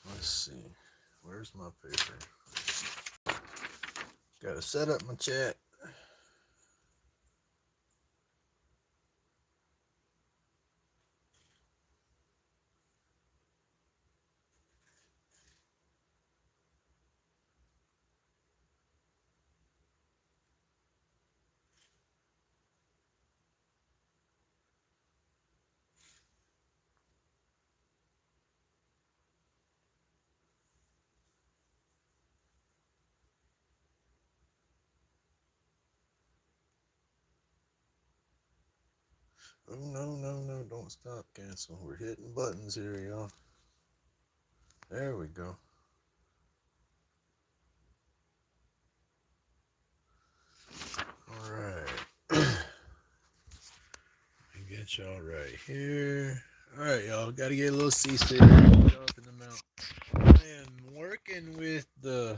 Let's see. Where's my paper? Gotta set up my chat. Oh, no, don't stop, cancel. We're hitting buttons here, y'all. There we go. All right. Get y'all right here. All right, y'all. Got to get a little seasick. Sharpen them out. I am working with the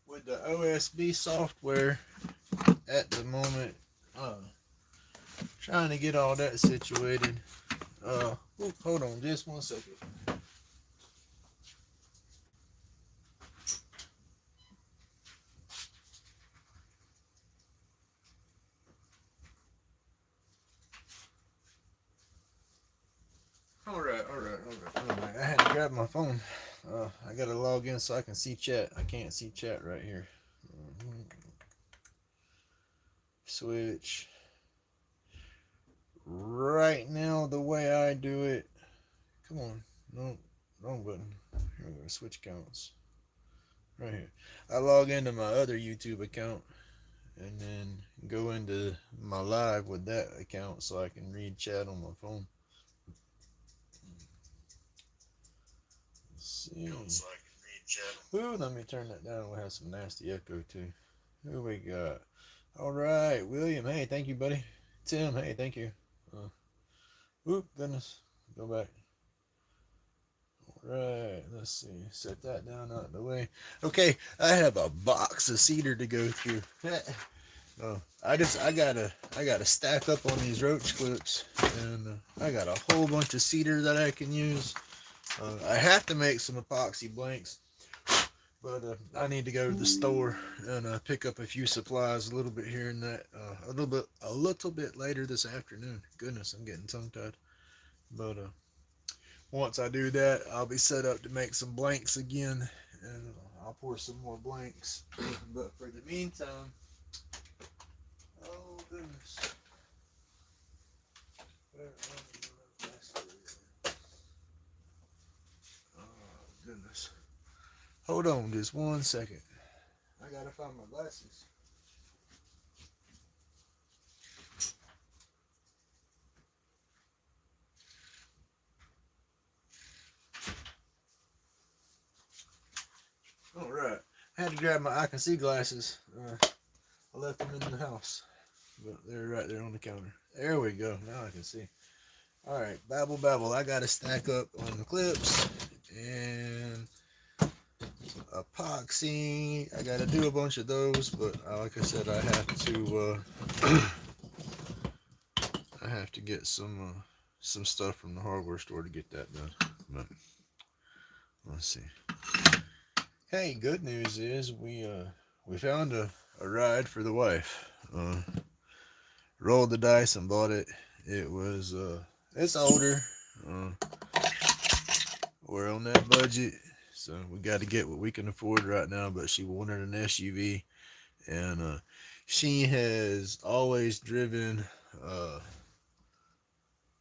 with the OSB software at the moment. Trying to get all that situated. Hold on, just 1 second. All right. I had to grab my phone. I gotta log in so I can see chat. I can't see chat right here. Switch. Right now, the way I do it. Come on. No, wrong button. Here we go. Switch accounts. Right here. I log into my other YouTube account and then go into my live with that account so I can read chat on my phone. Let's see. Ooh, let me turn that down. We'll have some nasty echo too. Who we got? All right, William. Hey, thank you, buddy. Tim. Hey, thank you. Goodness. Go back. All right, let's see. Set that down out of the way. Okay, I have a box of cedar to go through. I gotta stack up on these roach clips, and I got a whole bunch of cedar that I can use. I have to make some epoxy blanks, but I need to go to the store and pick up a few supplies a little bit here and that. A little bit later this afternoon. Goodness, I'm getting tongue tied. But once I do that, I'll be set up to make some blanks again, and I'll pour some more blanks. But for the meantime, oh goodness. Oh goodness. Hold on just 1 second. I gotta find my glasses. All right. I had to grab my I can see glasses. I left them in the house, but they're right there on the counter. There we go. Now I can see. All right, babble. I got to stack up on the clips and epoxy. I got to do a bunch of those, but like I said, I have to get some stuff from the hardware store to get that done. But let's see. Hey, good news is we found a ride for the wife. Rolled the dice and bought it. It was it's older. We're on that budget, so we got to get what we can afford right now. But she wanted an SUV, and she has always driven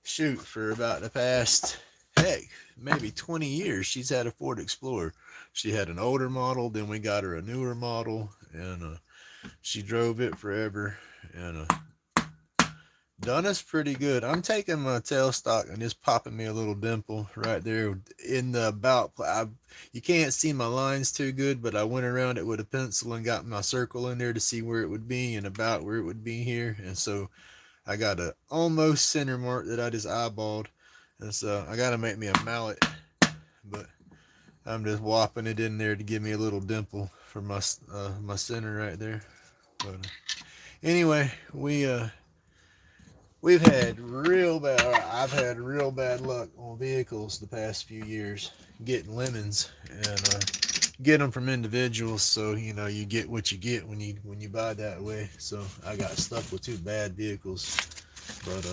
for about the past, heck, maybe 20 years. She's had a Ford Explorer. She had an older model, then we got her a newer model, and she drove it forever, and done us pretty good. I'm taking my tailstock and just popping me a little dimple right there in the about. You can't see my lines too good, but I went around it with a pencil and got my circle in there to see where it would be and about where it would be here. And so I got a almost center mark that I just eyeballed. And so I got to make me a mallet, but I'm just whopping it in there to give me a little dimple for my center right there. But anyway, we we've had real bad, or I've had real bad luck on vehicles the past few years getting lemons, and get them from individuals. So you know, you get what you get when you buy that way. So I got stuck with two bad vehicles, but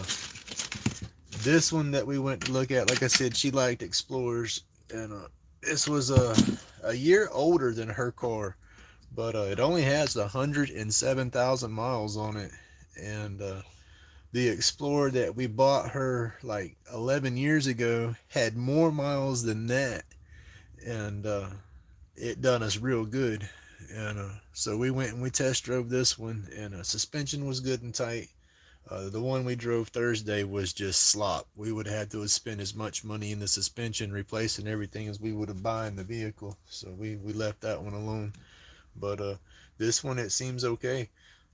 this one that we went to look at, like I said, she liked Explorers, and this was a year older than her car, but it only has 107,000 miles on it, and the Explorer that we bought her like 11 years ago had more miles than that, and it done us real good. And so we went and we test drove this one, and suspension was good and tight. The one we drove Thursday was just slop. We would have had to spend as much money in the suspension replacing everything as we would have buying the vehicle. So we left that one alone. But this one, it seems okay.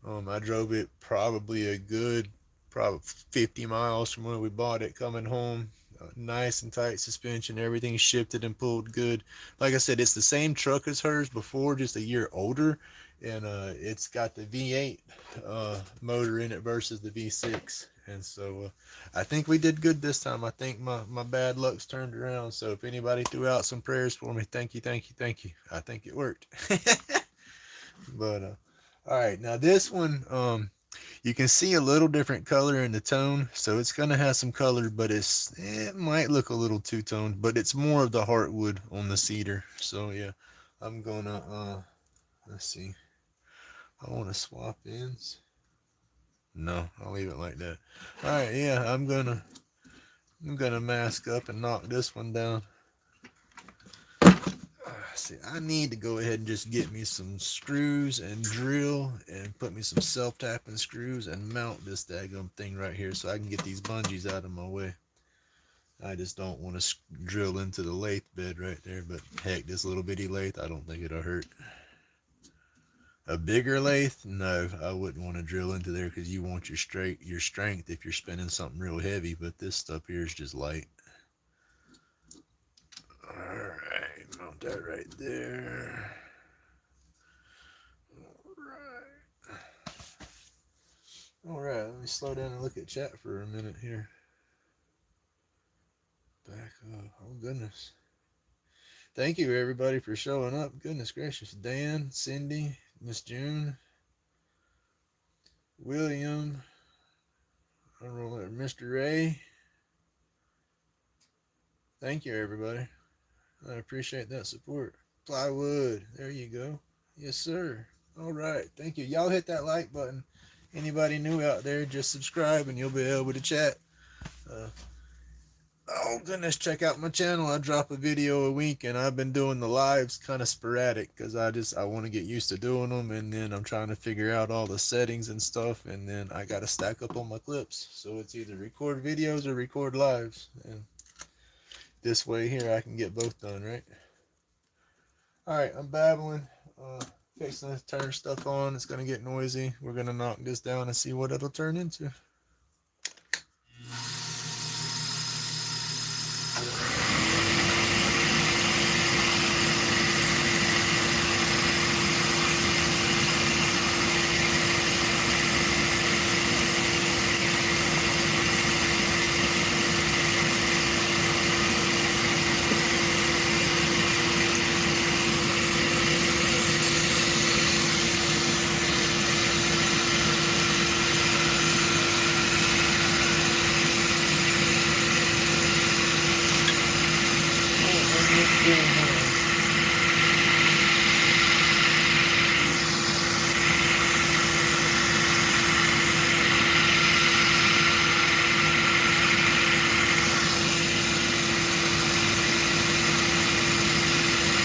I drove it probably a good, probably 50 miles from where we bought it coming home. Nice and tight suspension. Everything shifted and pulled good. Like I said, it's the same truck as hers before, just a year older. And it's got the V8 motor in it versus the V6. And so I think we did good this time. I think my bad luck's turned around. So if anybody threw out some prayers for me, thank you, thank you, thank you. I think it worked. But all right, now this one, you can see a little different color in the tone, so it's gonna have some color, but it might look a little two-toned, but it's more of the heartwood on the cedar. So yeah, I'm gonna let's see, I want to swap ends. No, I'll leave it like that. All right, yeah, I'm gonna mask up and knock this one down. See, I need to go ahead and just get me some screws and drill and put me some self-tapping screws and mount this daggum thing right here so I can get these bungees out of my way. I just don't want to drill into the lathe bed right there, but heck, this little bitty lathe, I don't think it'll hurt. A bigger lathe? No, I wouldn't want to drill into there because you want your strength if you're spinning something real heavy, but this stuff here is just light. Alright, mount that right there. Alright, let me slow down and look at chat for a minute here. Back up. Oh, goodness. Thank you, everybody, for showing up. Goodness gracious. Dan, Cindy, Miss June, William, I don't know, Mr. Ray. Thank you, everybody. I appreciate that support. Plywood, there you go. Yes, sir. All right, thank you. Y'all hit that like button. Anybody new out there, just subscribe and you'll be able to chat. Oh goodness, check out my channel. I drop a video a week, and I've been doing the lives kind of sporadic because I want to get used to doing them, and then I'm trying to figure out all the settings and stuff, and then I got to stack up on my clips. So it's either record videos or record lives, and this way here I can get both done, right? All right, I'm babbling. Fixing to turn stuff on. It's gonna get noisy. We're gonna knock this down and see what it'll turn into.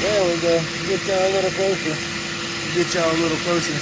There we go. Get y'all a little closer. Get y'all a little closer.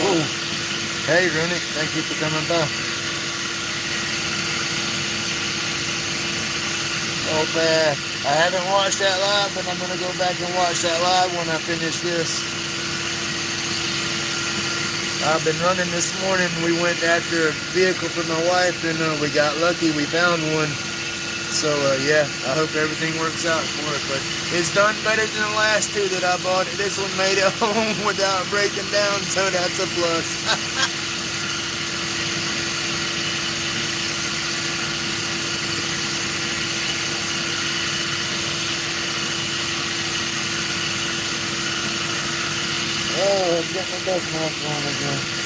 Oh, hey, Runic, thank you for coming by. Oh, man, I haven't watched that live, but I'm gonna go back and watch that live when I finish this. I've been running this morning. We went after a vehicle for my wife, and we got lucky. We found one. So, yeah, I hope everything works out for it. But it's done better than the last two that I bought. This one made it home without breaking down, so that's a plus. Oh, I'm getting my dust mask on again.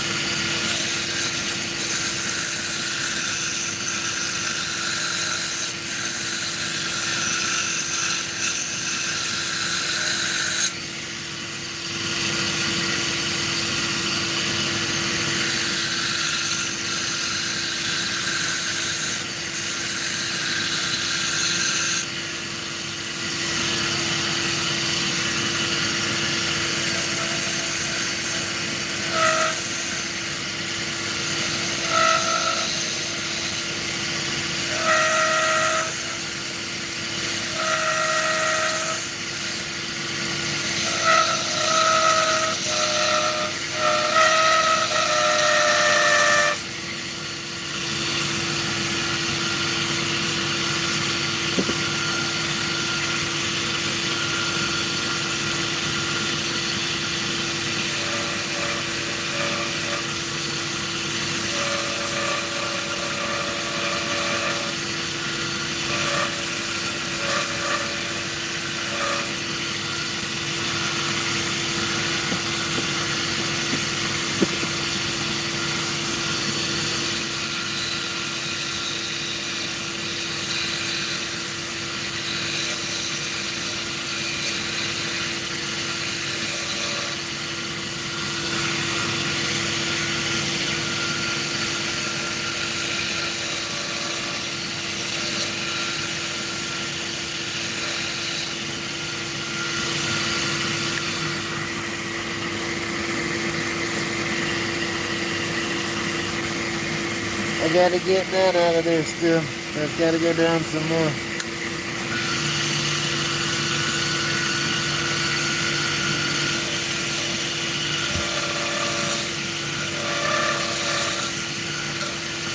I gotta get that out of there still. That's gotta go down some more.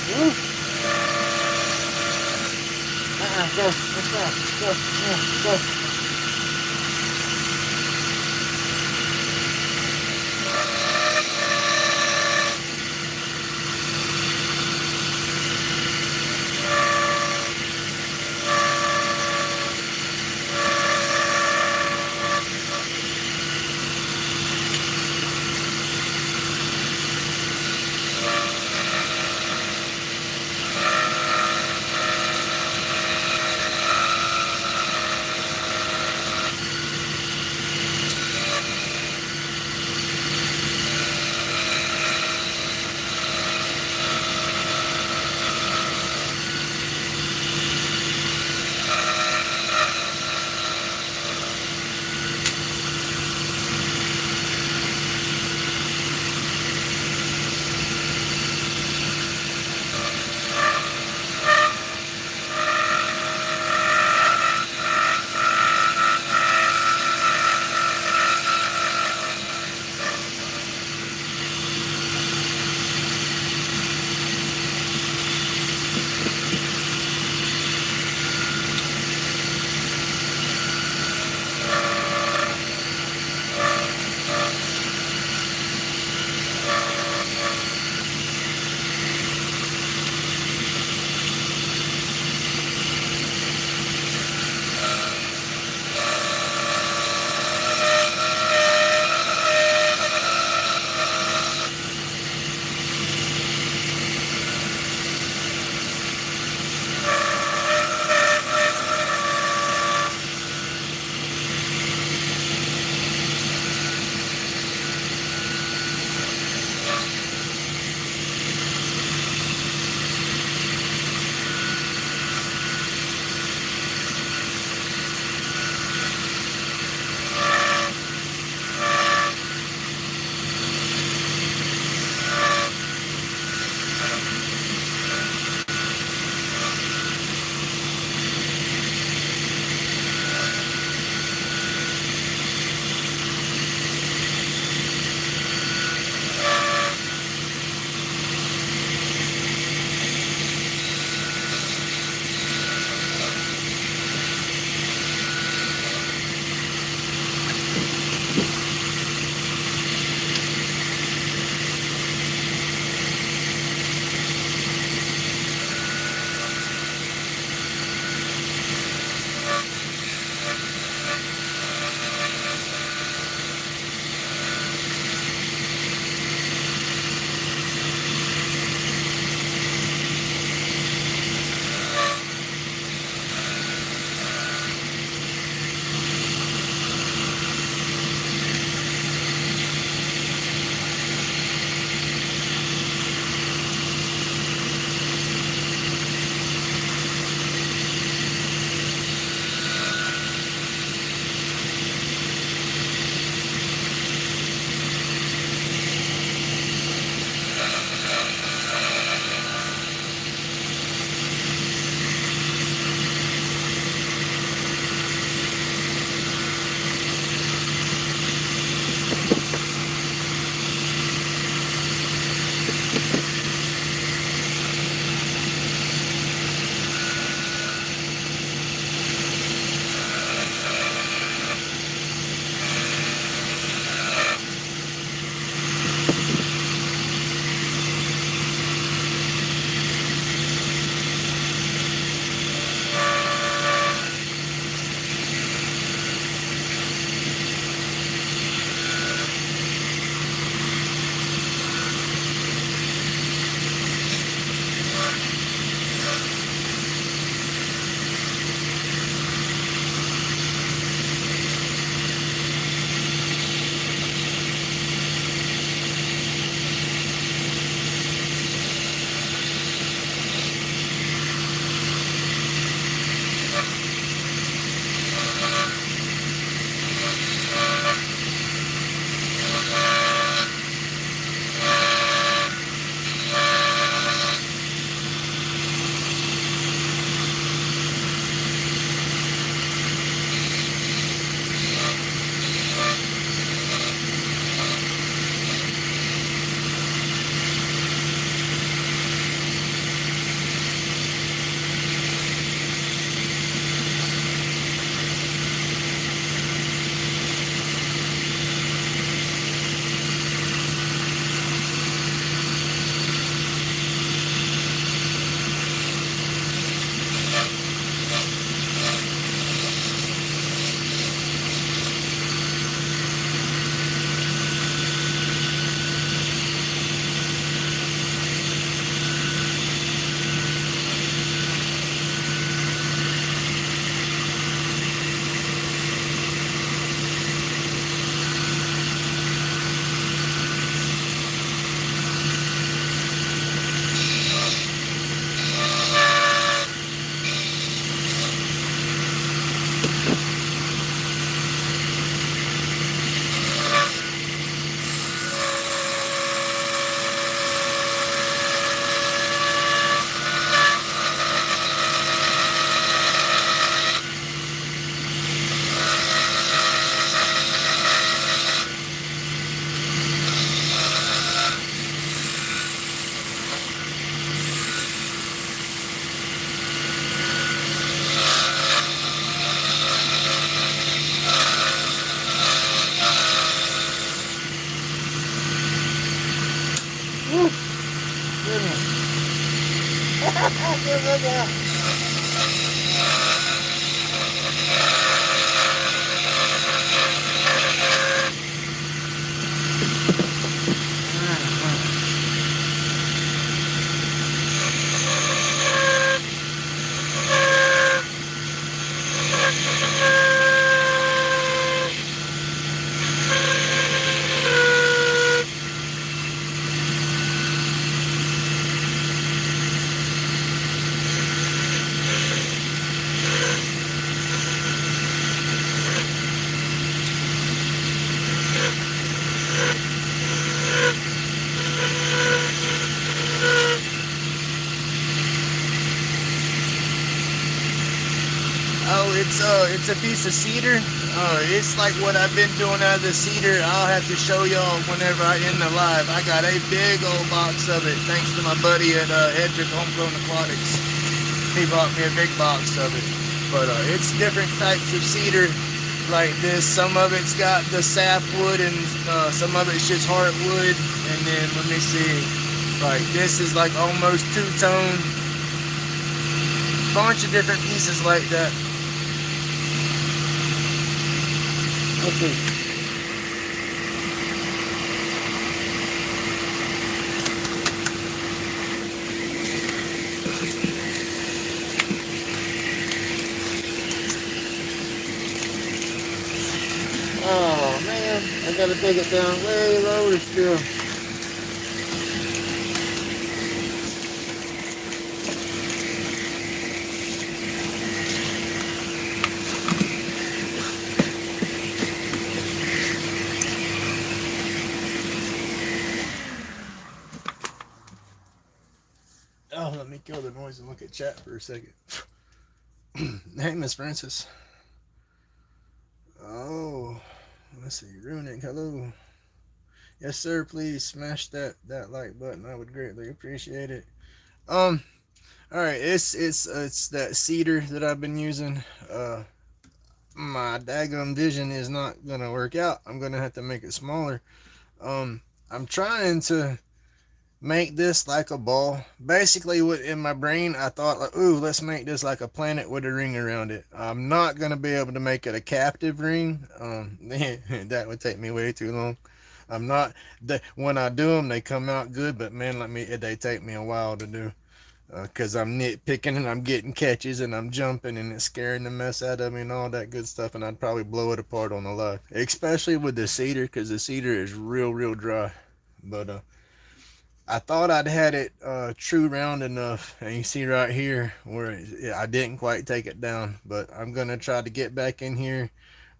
Woo. Go. Let's go. Go. Yeah, go. look out. Oh, it's a piece of cedar. It's like what I've been doing out of the cedar. I'll have to show y'all whenever I end the live. I got a big old box of it, thanks to my buddy at Hedrick Homegrown Aquatics. He bought me a big box of it. But it's different types of cedar like this. Some of it's got the sapwood and some of it's just heartwood. And then let me see, like this is like almost two-tone. Bunch of different pieces like that. Okay. Oh man, I gotta take it down way lower still. Oh, let me kill the noise and look at chat for a second. Hey, Miss Francis. Oh, let's see. Ruining. Hello. Yes, sir. Please smash that like button. I would greatly appreciate it. All right. It's that cedar that I've been using. My daggum vision is not gonna work out. I'm gonna have to make it smaller. I'm trying to make this like a ball. Basically, what in my brain I thought, like, ooh, let's make this like a planet with a ring around it. I'm not gonna be able to make it a captive ring. That would take me way too long. I'm not. When I do them, they come out good, but man, they take me a while to do. Because I'm nitpicking and I'm getting catches and I'm jumping and it's scaring the mess out of me and all that good stuff, and I'd probably blow it apart on the live, especially with the cedar, because the cedar is real dry. But I thought I'd had it true round enough, and you see right here where I didn't quite take it down, but I'm gonna try to get back in here,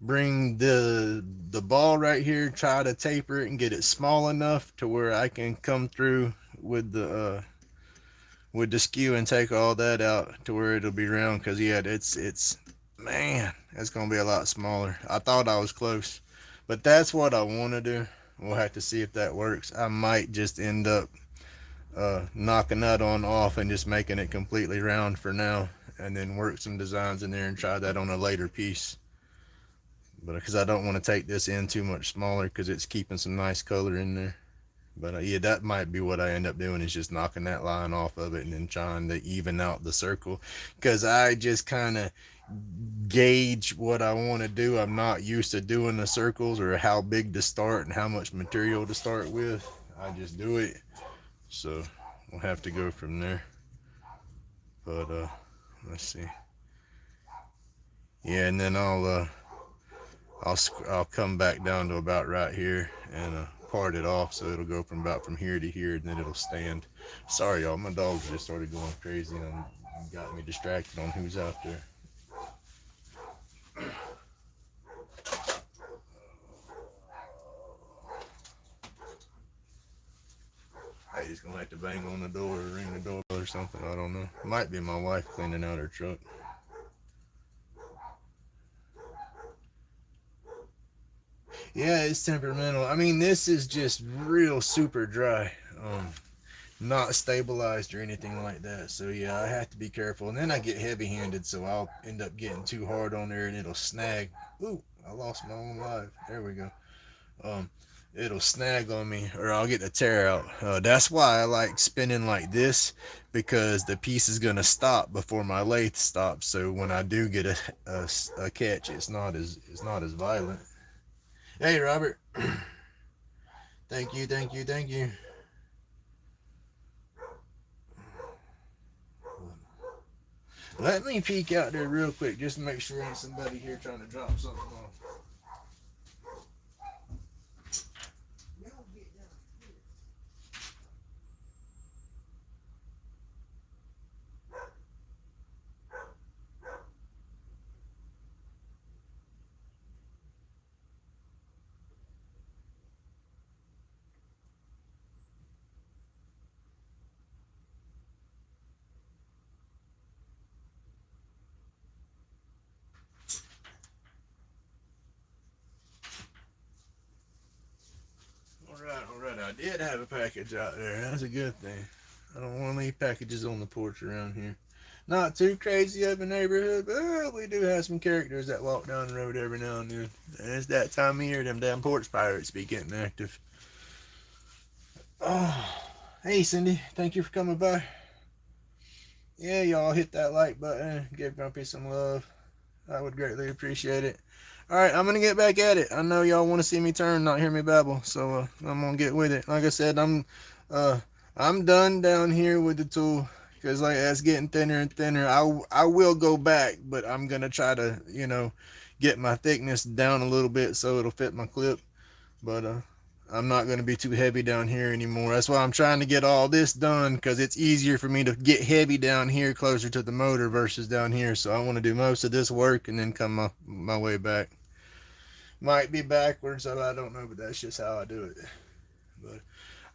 bring the ball right here, try to taper it and get it small enough to where I can come through with the skew and take all that out to where it'll be round. Because yeah, it's man, it's gonna be a lot smaller. I thought I was close, but that's what I want to do. We'll have to see if that works. I might just end up knocking that on off and just making it completely round for now, and then work some designs in there and try that on a later piece. But because I don't want to take this in too much smaller, because it's keeping some nice color in there. But yeah, that might be what I end up doing, is just knocking that line off of it and then trying to even out the circle, because I just kind of gauge what I want to do. I'm not used to doing the circles or how big to start and how much material to start with. I just do it. So we'll have to go from there. But let's see. Yeah, and then I'll come back down to about right here and part it off, so it'll go from here to here, and then it'll stand. Sorry y'all, my dogs just started going crazy and got me distracted on who's out there. Hey, he's gonna have to bang on the door or ring the doorbell or something. I don't know. Might be my wife cleaning out her truck. Yeah, it's temperamental. I mean, this is just real super dry. Not stabilized or anything like that. So yeah, I have to be careful. And then I get heavy-handed, so I'll end up getting too hard on there and it'll snag. Ooh, I lost my own live. There we go. um, it'll snag on me or I'll get the tear out. That's why I like spinning like this, because the piece is gonna stop before my lathe stops. So when I do get a catch, it's not as violent. Hey Robert, thank you, thank you, thank you. Let me peek out there real quick just to make sure ain't somebody here trying to drop something off. All right. I did have a package out there. That's a good thing. I don't want to leave packages on the porch around here. Not too crazy of a neighborhood, but we do have some characters that walk down the road every now and then. And it's that time of year, them damn porch pirates be getting active. Oh, hey Cindy, thank you for coming by. Yeah, y'all hit that like button, give Grumpy some love. I would greatly appreciate it. Alright, I'm gonna get back at it. I know y'all want to see me turn, not hear me babble, so I'm gonna get with it. Like I said, I'm done down here with the tool, because like that's getting thinner and thinner. I will go back, but I'm gonna try to, get my thickness down a little bit so it'll fit my clip. But I'm not going to be too heavy down here anymore. That's why I'm trying to get all this done, because it's easier for me to get heavy down here closer to the motor versus down here. So I want to do most of this work and then come my way back. Might be backwards, I don't know, but that's just how I do it. But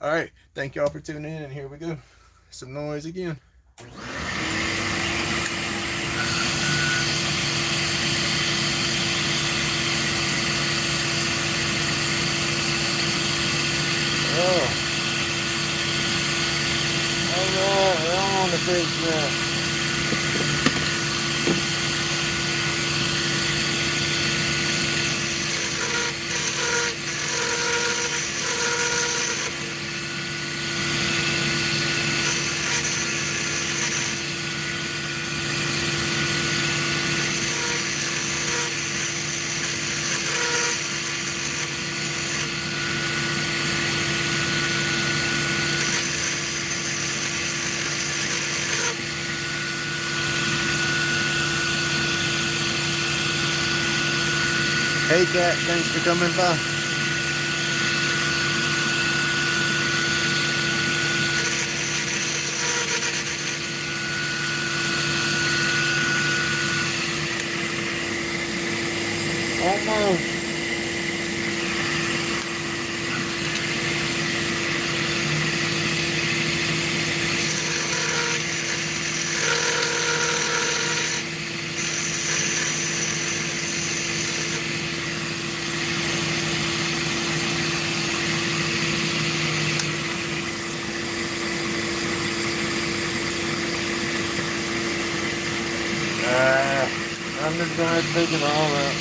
all right, thank y'all for tuning in, and here we go. Some noise again. Oh. Alright, I want to fix that. Hey Kat, thanks for coming by. Almost. I'm just gonna take it all out.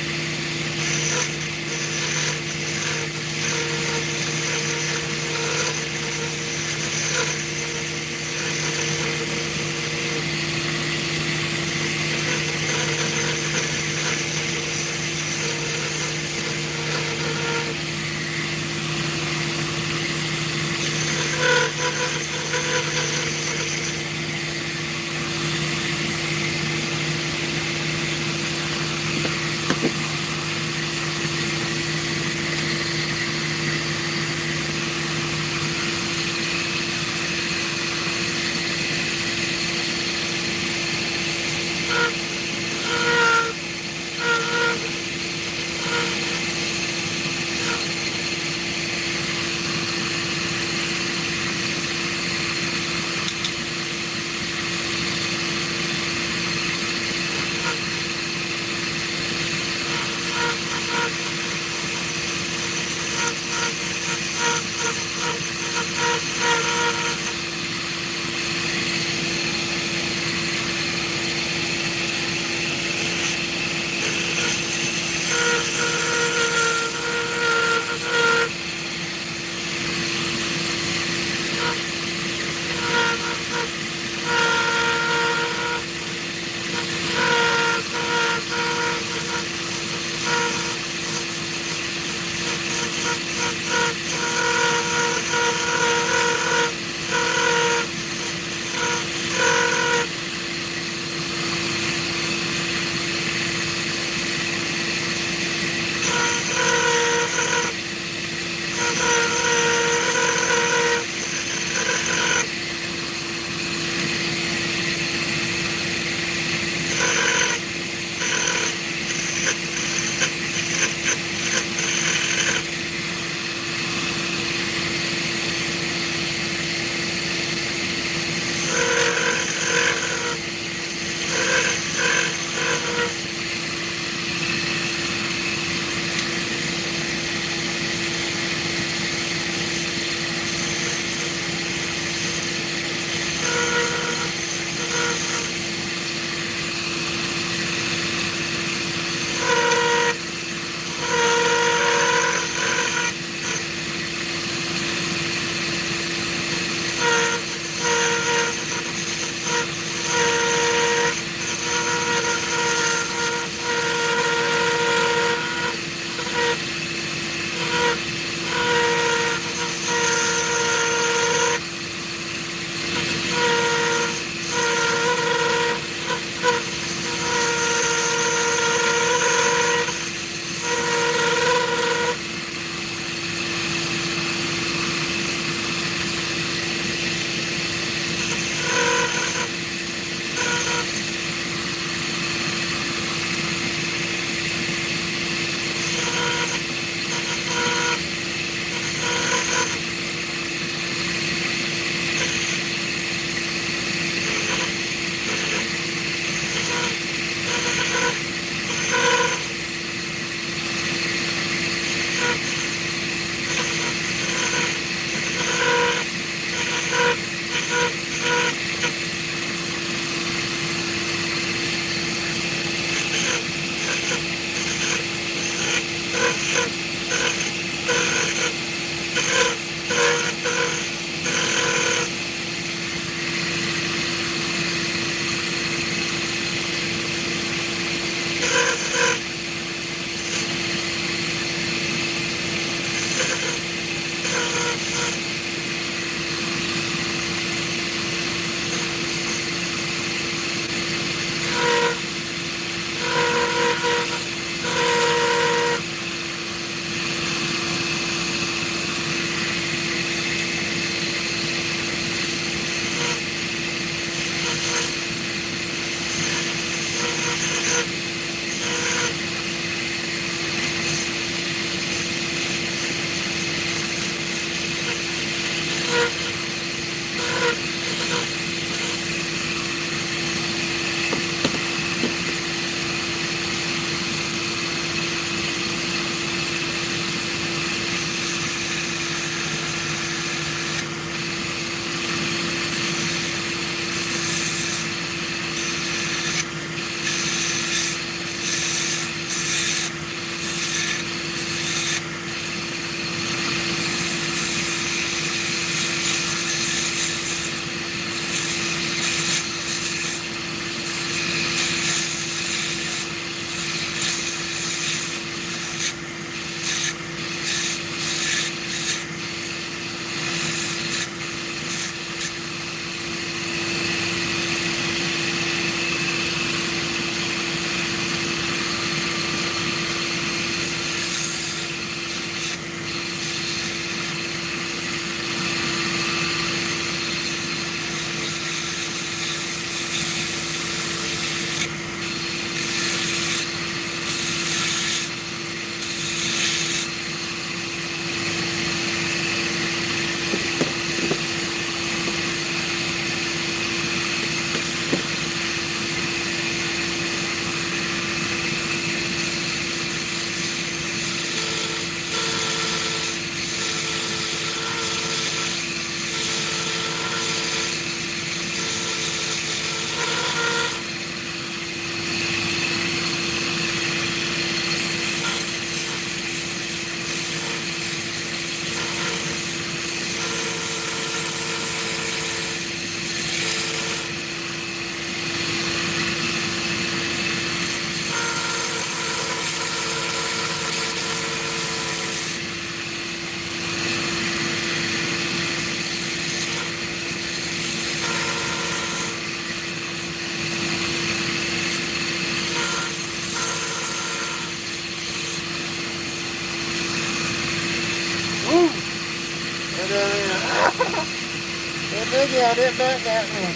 dig out it back that one.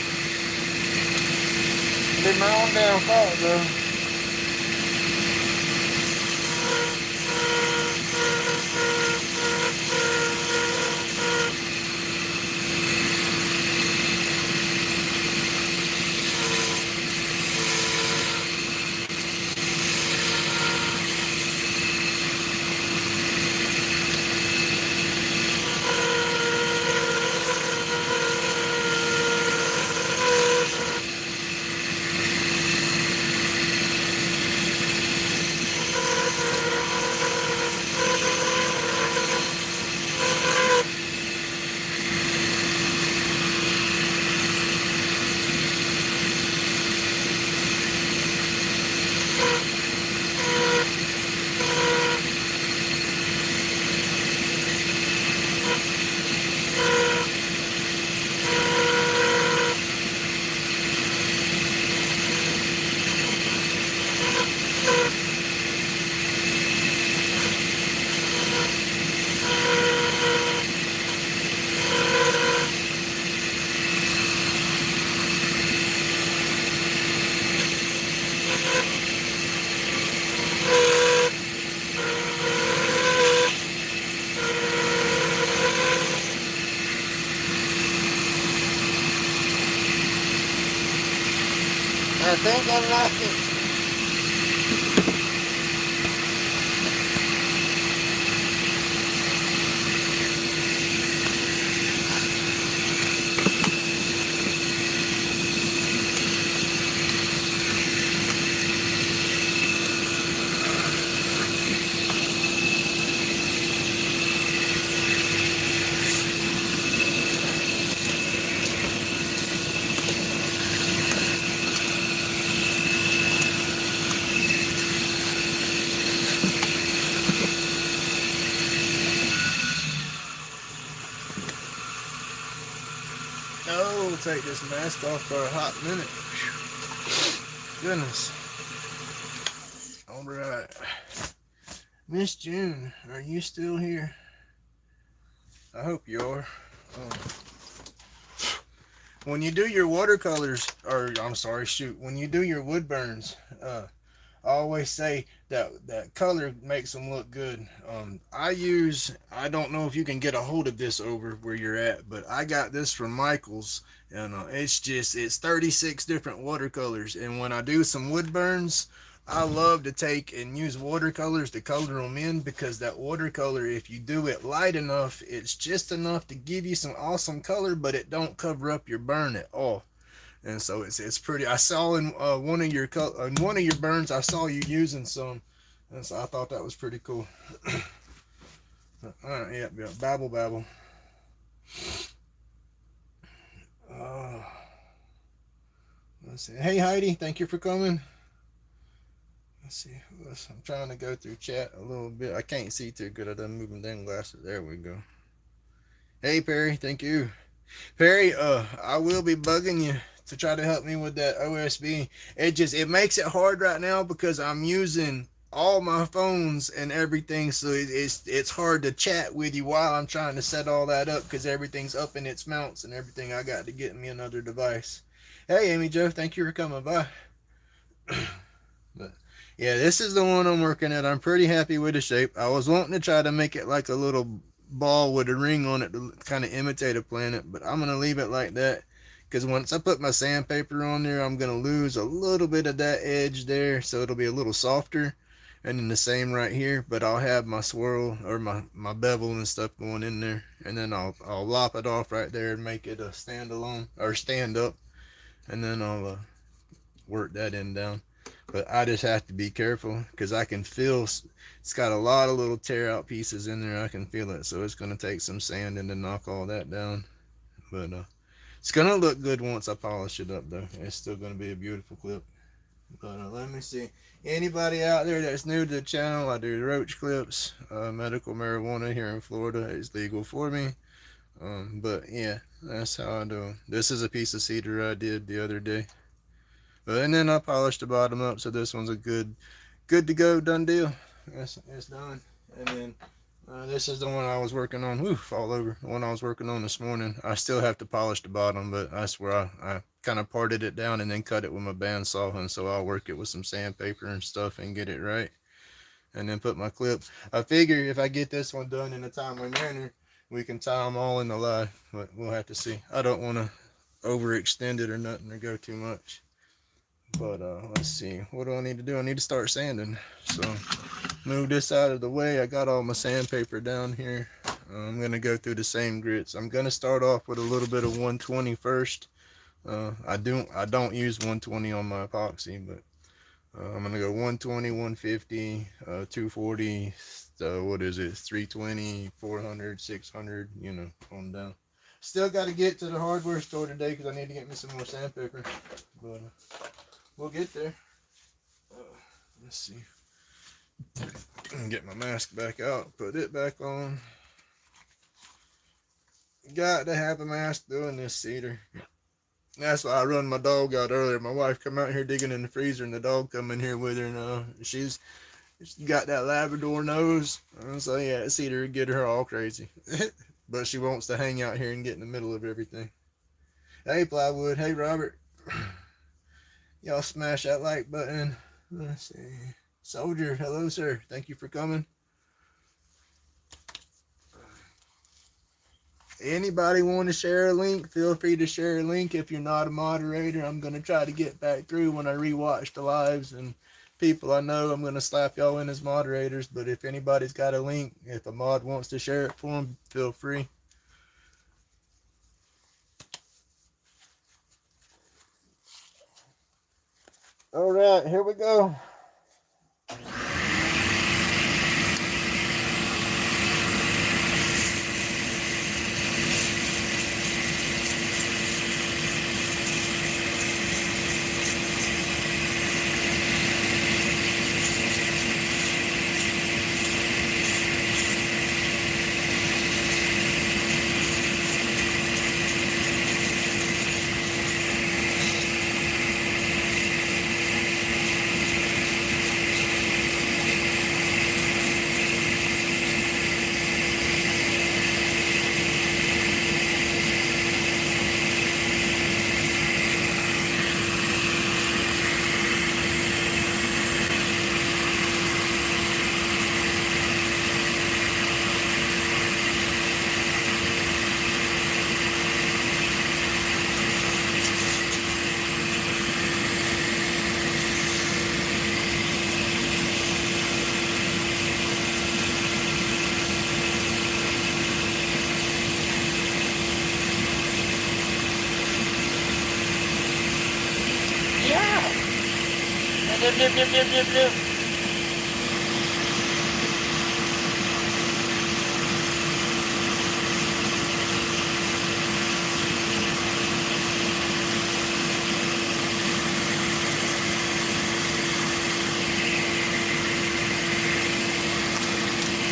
Be my own damn fault though. I think I like it. Oh, we'll take this mask off for a hot minute. Goodness. Alright. Miss June, are you still here? I hope you are. When you do your watercolors, or I'm sorry, shoot, when you do your wood burns, I always say that color makes them look good. I don't know if you can get a hold of this over where you're at, but I got this from Michael's, and it's 36 different watercolors. And when I do some wood burns, I love to take and use watercolors to color them in, because that watercolor, if you do it light enough, it's just enough to give you some awesome color, but it don't cover up your burn at all. And so it's pretty. I saw in one of your burns, I saw you using some, and so I thought that was pretty cool. All right, yeah, babble. Let's see. Hey Heidi, thank you for coming. Let's see. I'm trying to go through chat a little bit. I can't see too good. I done moving down glasses. There we go. Hey Perry, thank you. Perry, I will be bugging you to try to help me with that OSB. It makes it hard right now because I'm using all my phones and everything, so it's hard to chat with you while I'm trying to set all that up, because everything's up in its mounts and everything. I got to get me another device. Hey Amy Jo, thank you for coming by. But yeah, this is the one I'm working at. I'm pretty happy with the shape. I was wanting to try to make it like a little ball with a ring on it to kind of imitate a planet, but I'm gonna leave it like that, because once I put my sandpaper on there, I'm gonna lose a little bit of that edge there, so it'll be a little softer. And then the same right here, but I'll have my swirl or my bevel and stuff going in there, and then I'll lop it off right there and make it a standalone or stand up, and then I'll work that end down. But I just have to be careful, because I can feel it's got a lot of little tear out pieces in there. I can feel it, so it's going to take some sanding to knock all that down. But it's going to look good once I polish it up, though. It's still going to be a beautiful clip. But let me see. Anybody out there that's new to the channel, I do roach clips. Medical marijuana here in Florida is legal for me. But yeah, that's how I do them. This is a piece of cedar I did the other day. And then I polished the bottom up, so this one's a good to go, done deal. It's done. And then This is the one I was working on. Woof, all over. The one I was working on this morning. I still have to polish the bottom, but I swear I kind of parted it down and then cut it with my bandsaw, and so I'll work it with some sandpaper and stuff and get it right. And then put my clip. I figure if I get this one done in a timely manner, we can tie them all in the line, but we'll have to see. I don't want to overextend it or nothing or go too much. But let's see, what do I need to do? I need to start sanding. So move this out of the way. I got all my sandpaper down here. I'm gonna go through the same grits. I'm gonna start off with a little bit of 120 first. I don't use 120 on my epoxy, but I'm gonna go 120, 150, 240, what is it, 320, 400, 600, you know, on down. Still got to get to the hardware store today because I need to get me some more sandpaper, but we'll get there. Let's see. Get my mask back out, put it back on. Got to have a mask doing this cedar. That's why I run my dog out earlier. My wife come out here digging in the freezer, and the dog come in here with her, and she's got that Labrador nose. So yeah, cedar would get her all crazy. But she wants to hang out here and get in the middle of everything. Hey, Plywood. Hey, Robert. Y'all smash that like button. Let's see. Soldier, hello, sir. Thank you for coming. Anybody want to share a link? Feel free to share a link if you're not a moderator. I'm going to try to get back through when I rewatch the lives, and people I know, I'm going to slap y'all in as moderators. But if anybody's got a link, if a mod wants to share it for them, feel free. All right, here we go. Yep.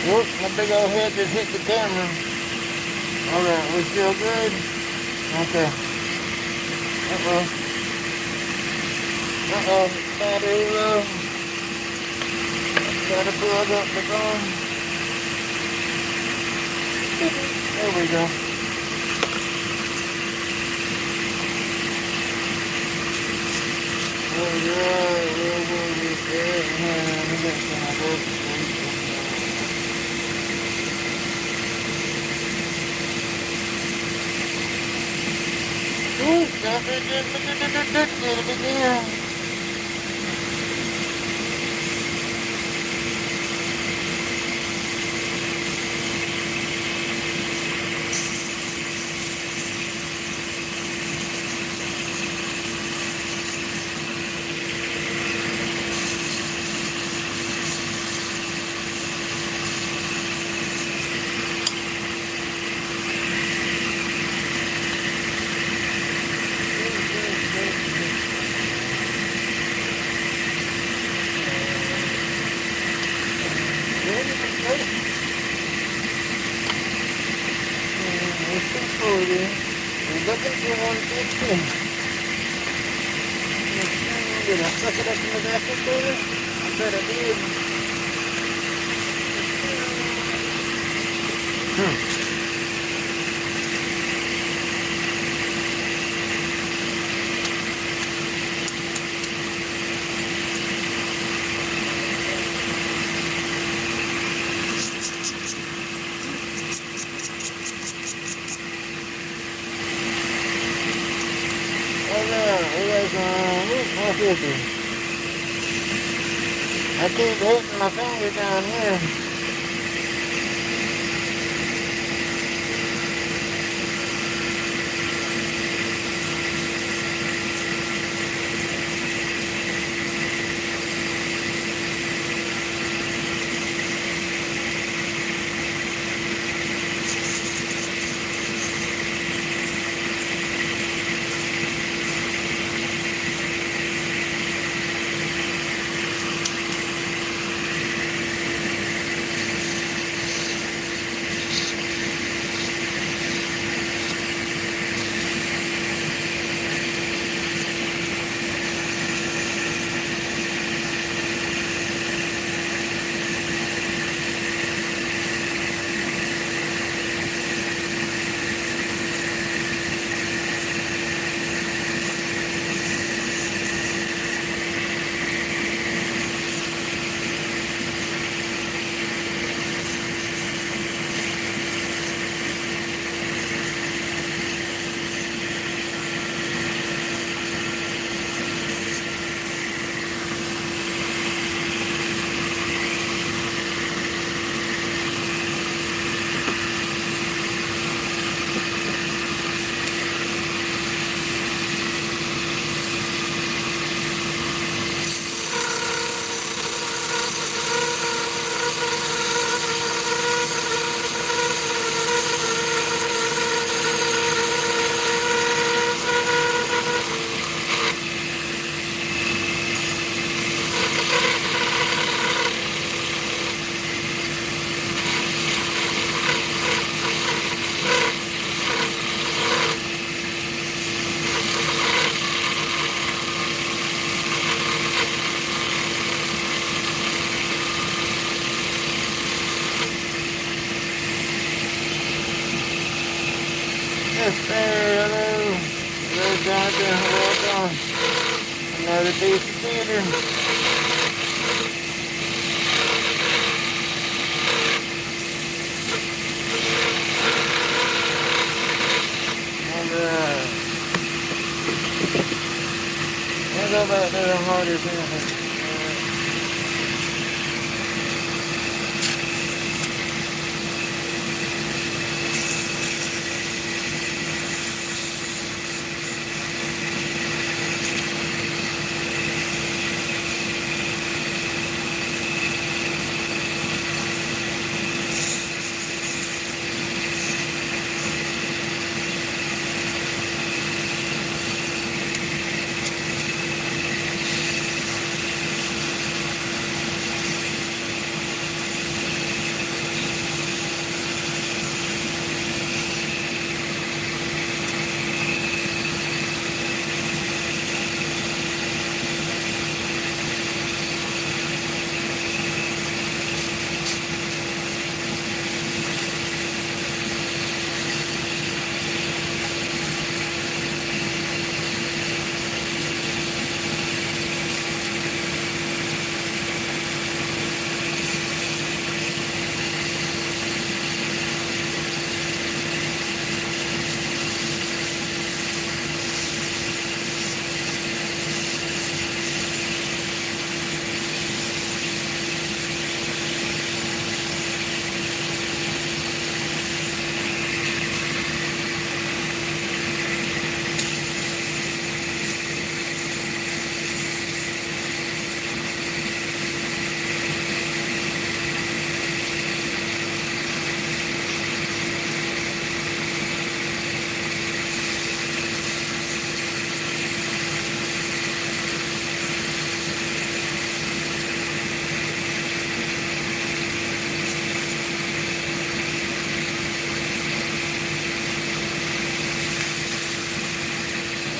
Whoops, my big old head just hit the camera. Alright, we still good? Okay. Battery low. Gotta plug up the phone. There we go. Alright, we'll get there. Let me get some of this. Ooh, stop it again. Did I suck it up in the vacuum cleaner? I bet I did. I keep hitting my finger down here. Hello, Jonathan, welcome. Another piece of cedar. Alright. We'll go back to the harder thing.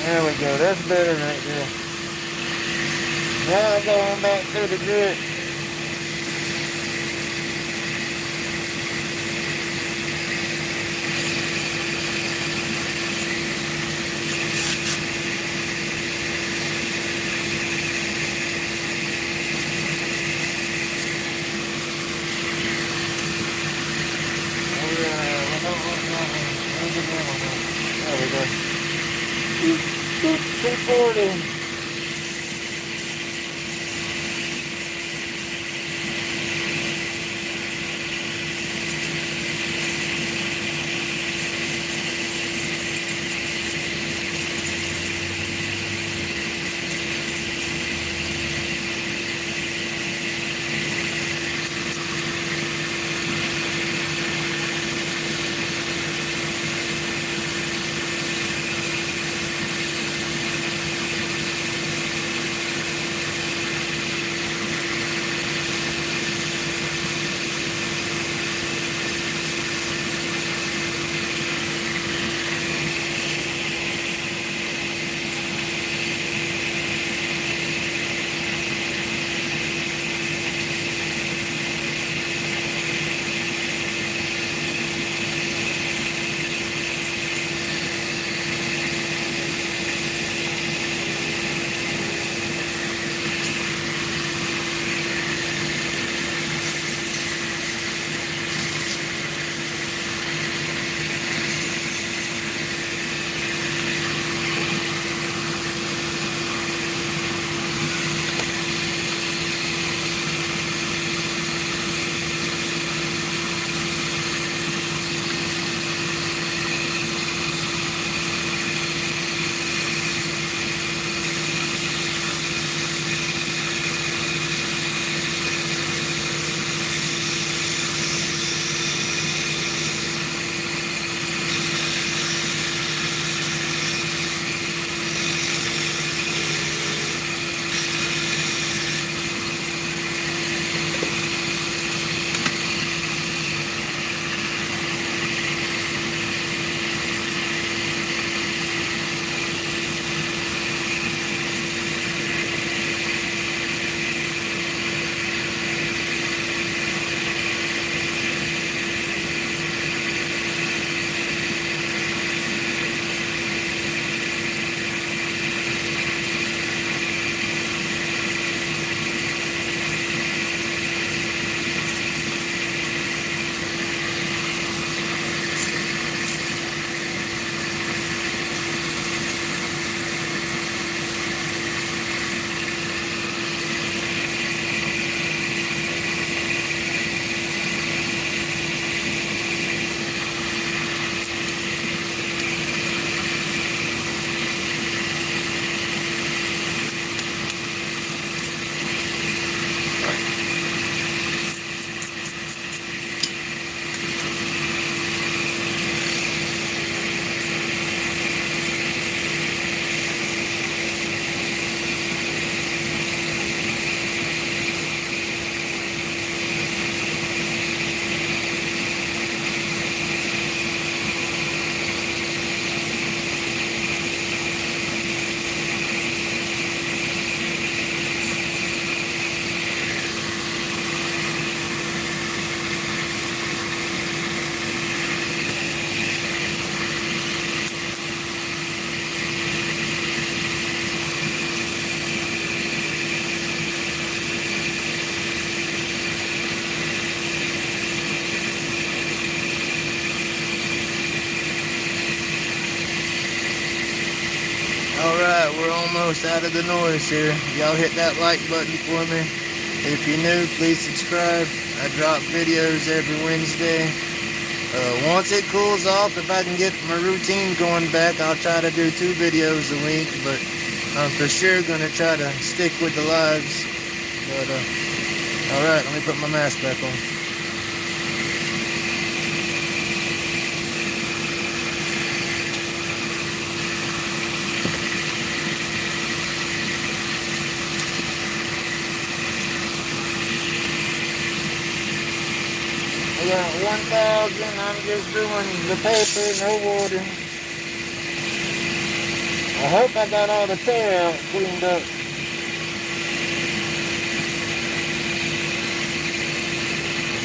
There we go, that's better right there. Now going back to the grit. 240. Alright, we're almost out of the noise here. Y'all hit that like button for me. If you're new, please subscribe. I drop videos every Wednesday. Once it cools off, if I can get my routine going back, I'll try to do 2 videos a week. But I'm for sure going to try to stick with the lives. But, alright, let me put my mask back on. I got 1,000. I'm just doing the paper, no water. I hope I got all the tear out cleaned up.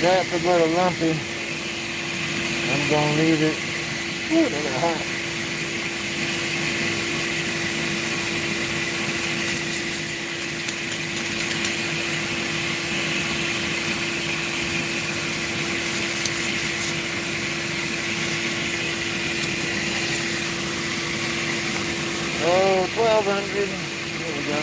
That's a little lumpy. I'm gonna leave it. Ooh, they got hot. Oh, 1200. There we go.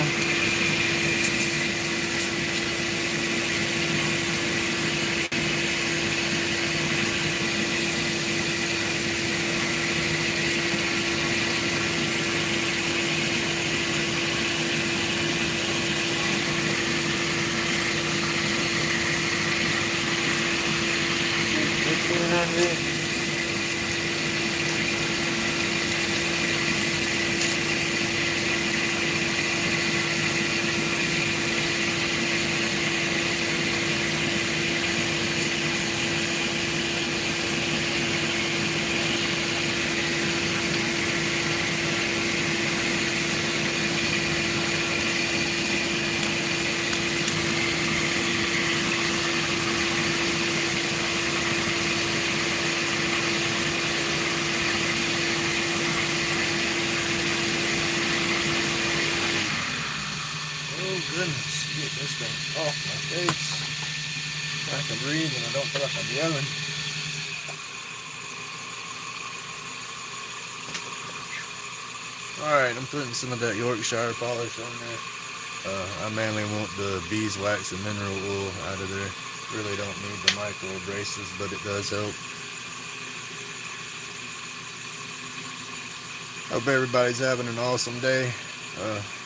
Goodness, get this thing off my face. I can breathe and I don't feel like I'm yelling. Alright, I'm putting some of that Yorkshire polish on there. I mainly want the beeswax and mineral oil out of there. Really don't need the micro abrasives, but it does help. Hope everybody's having an awesome day.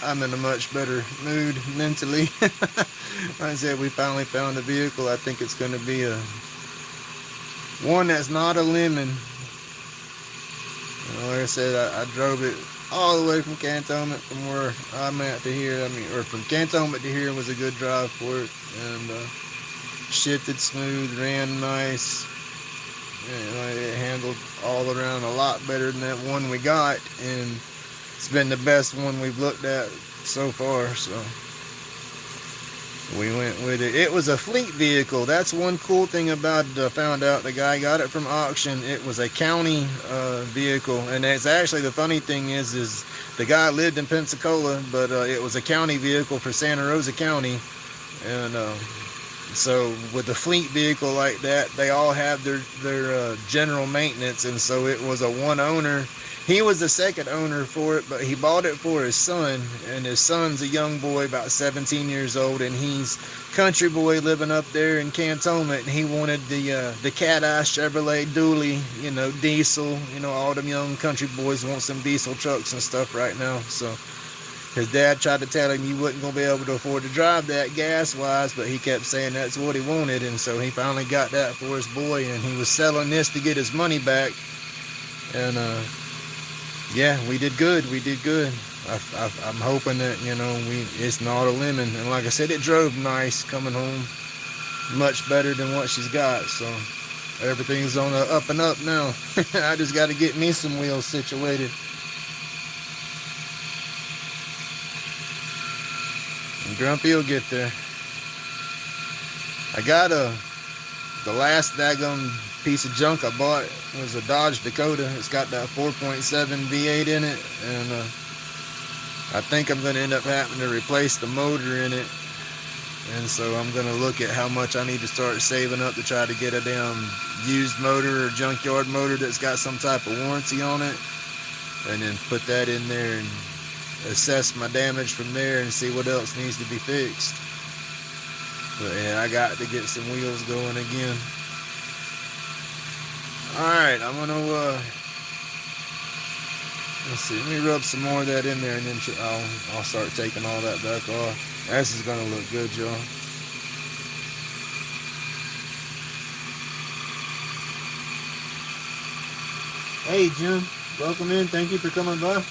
I'm in a much better mood mentally. Like I said, we finally found a vehicle. I think it's going to be one that's not a lemon. Like I said, I drove it all the way from Cantonment from where I'm at to here. Or from Cantonment to here was a good drive for it. And shifted smooth, ran nice. It handled all around a lot better than that one we got. And it's been the best one we've looked at so far, so we went with it. It was a fleet vehicle. That's one cool thing about it. I found out the guy got it from auction. It was a county vehicle, and it's actually, the funny thing is the guy lived in Pensacola, but it was a county vehicle for Santa Rosa County. And so with a fleet vehicle like that, they all have their general maintenance, and so it was a one owner. He was the second owner for it, but he bought it for his son, and his son's a young boy, about 17 years old, and he's country boy living up there in Cantonment, and he wanted the Cat Eye Chevrolet Dually, diesel. All them young country boys want some diesel trucks and stuff right now. So his dad tried to tell him he wasn't going to be able to afford to drive that gas-wise, but he kept saying that's what he wanted, and so he finally got that for his boy, and he was selling this to get his money back. And yeah, we did good. I'm hoping that, it's not a lemon. And like I said, it drove nice coming home. Much better than what she's got. So everything's on the up and up now. I just got to get me some wheels situated. And Grumpy will get there. I got the last daggum piece of junk I bought was a Dodge Dakota. It's got that 4.7 V8 in it, and I think I'm going to end up having to replace the motor in it. And so I'm going to look at how much I need to start saving up to try to get a damn used motor or junkyard motor that's got some type of warranty on it, and then put that in there and assess my damage from there and see what else needs to be fixed. But yeah, I got to get some wheels going again. Alright, I'm gonna let's see, let me rub some more of that in there, and then I'll start taking all that back off. This is gonna look good, y'all. Hey Jim, welcome in, thank you for coming by.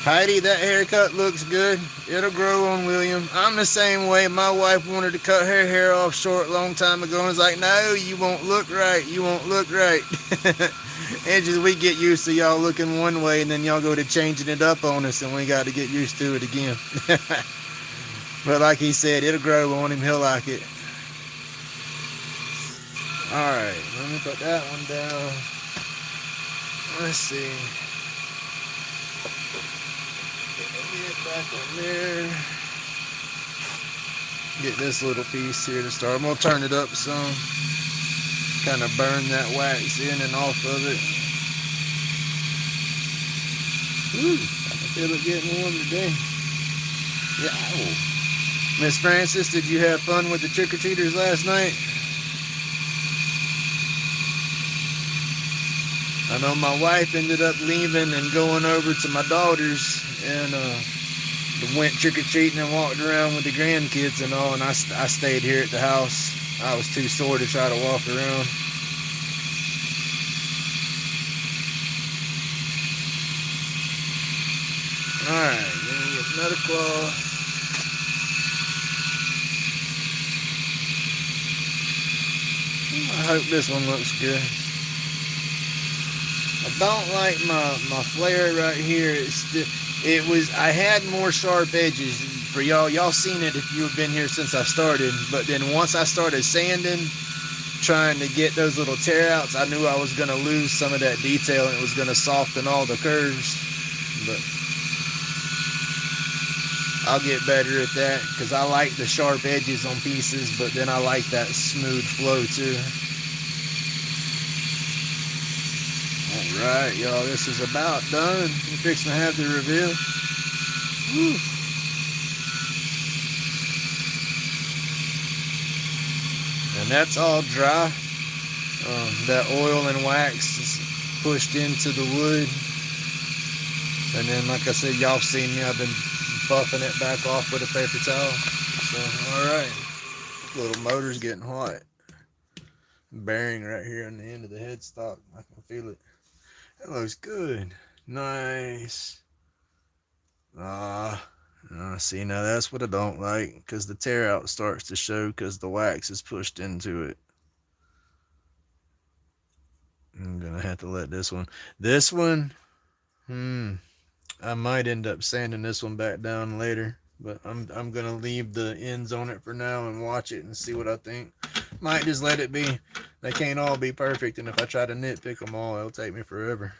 Heidi, that haircut looks good. It'll grow on, William. I'm the same way. My wife wanted to cut her hair off short a long time ago, and was like, no, you won't look right. You won't look right. It's just we get used to y'all looking one way, and then y'all go to changing it up on us, and we got to get used to it again. But like he said, it'll grow on him. He'll like it. Alright, let me put that one down. Let's see. Get back on there. Get this little piece here to start. I'm gonna turn it up some, kind of burn that wax in and off of it. Woo, I can feel it getting warm today. Yeah. Miss Francis, did you have fun with the trick-or-treaters last night? I know my wife ended up leaving and going over to my daughter's and went trick-or-treating and walked around with the grandkids and all, and I stayed here at the house. I was too sore to try to walk around. Alright, gonna get another claw. I hope this one looks good. I don't like my flare right here. I had more sharp edges for y'all. Y'all seen it if you've been here since I started. But then once I started sanding, trying to get those little tear outs, I knew I was gonna lose some of that detail and it was gonna soften all the curves. But I'll get better at that because I like the sharp edges on pieces, but then I like that smooth flow too. Alright, y'all, this is about done. We're fixing to have the reveal. Woo. And that's all dry. That oil and wax is pushed into the wood. And then, like I said, y'all seen me, I've been buffing it back off with a paper towel. So, alright. Little motor's getting hot. Bearing right here on the end of the headstock. I can feel it. That looks good. Nice. See, now that's what I don't like, because the tear out starts to show because the wax is pushed into it. I'm gonna have to let this one. I might end up sanding this one back down later, but I'm gonna leave the ends on it for now and watch it and see what I think. Might just let it be. They can't all be perfect, and if I try to nitpick them all, it'll take me forever.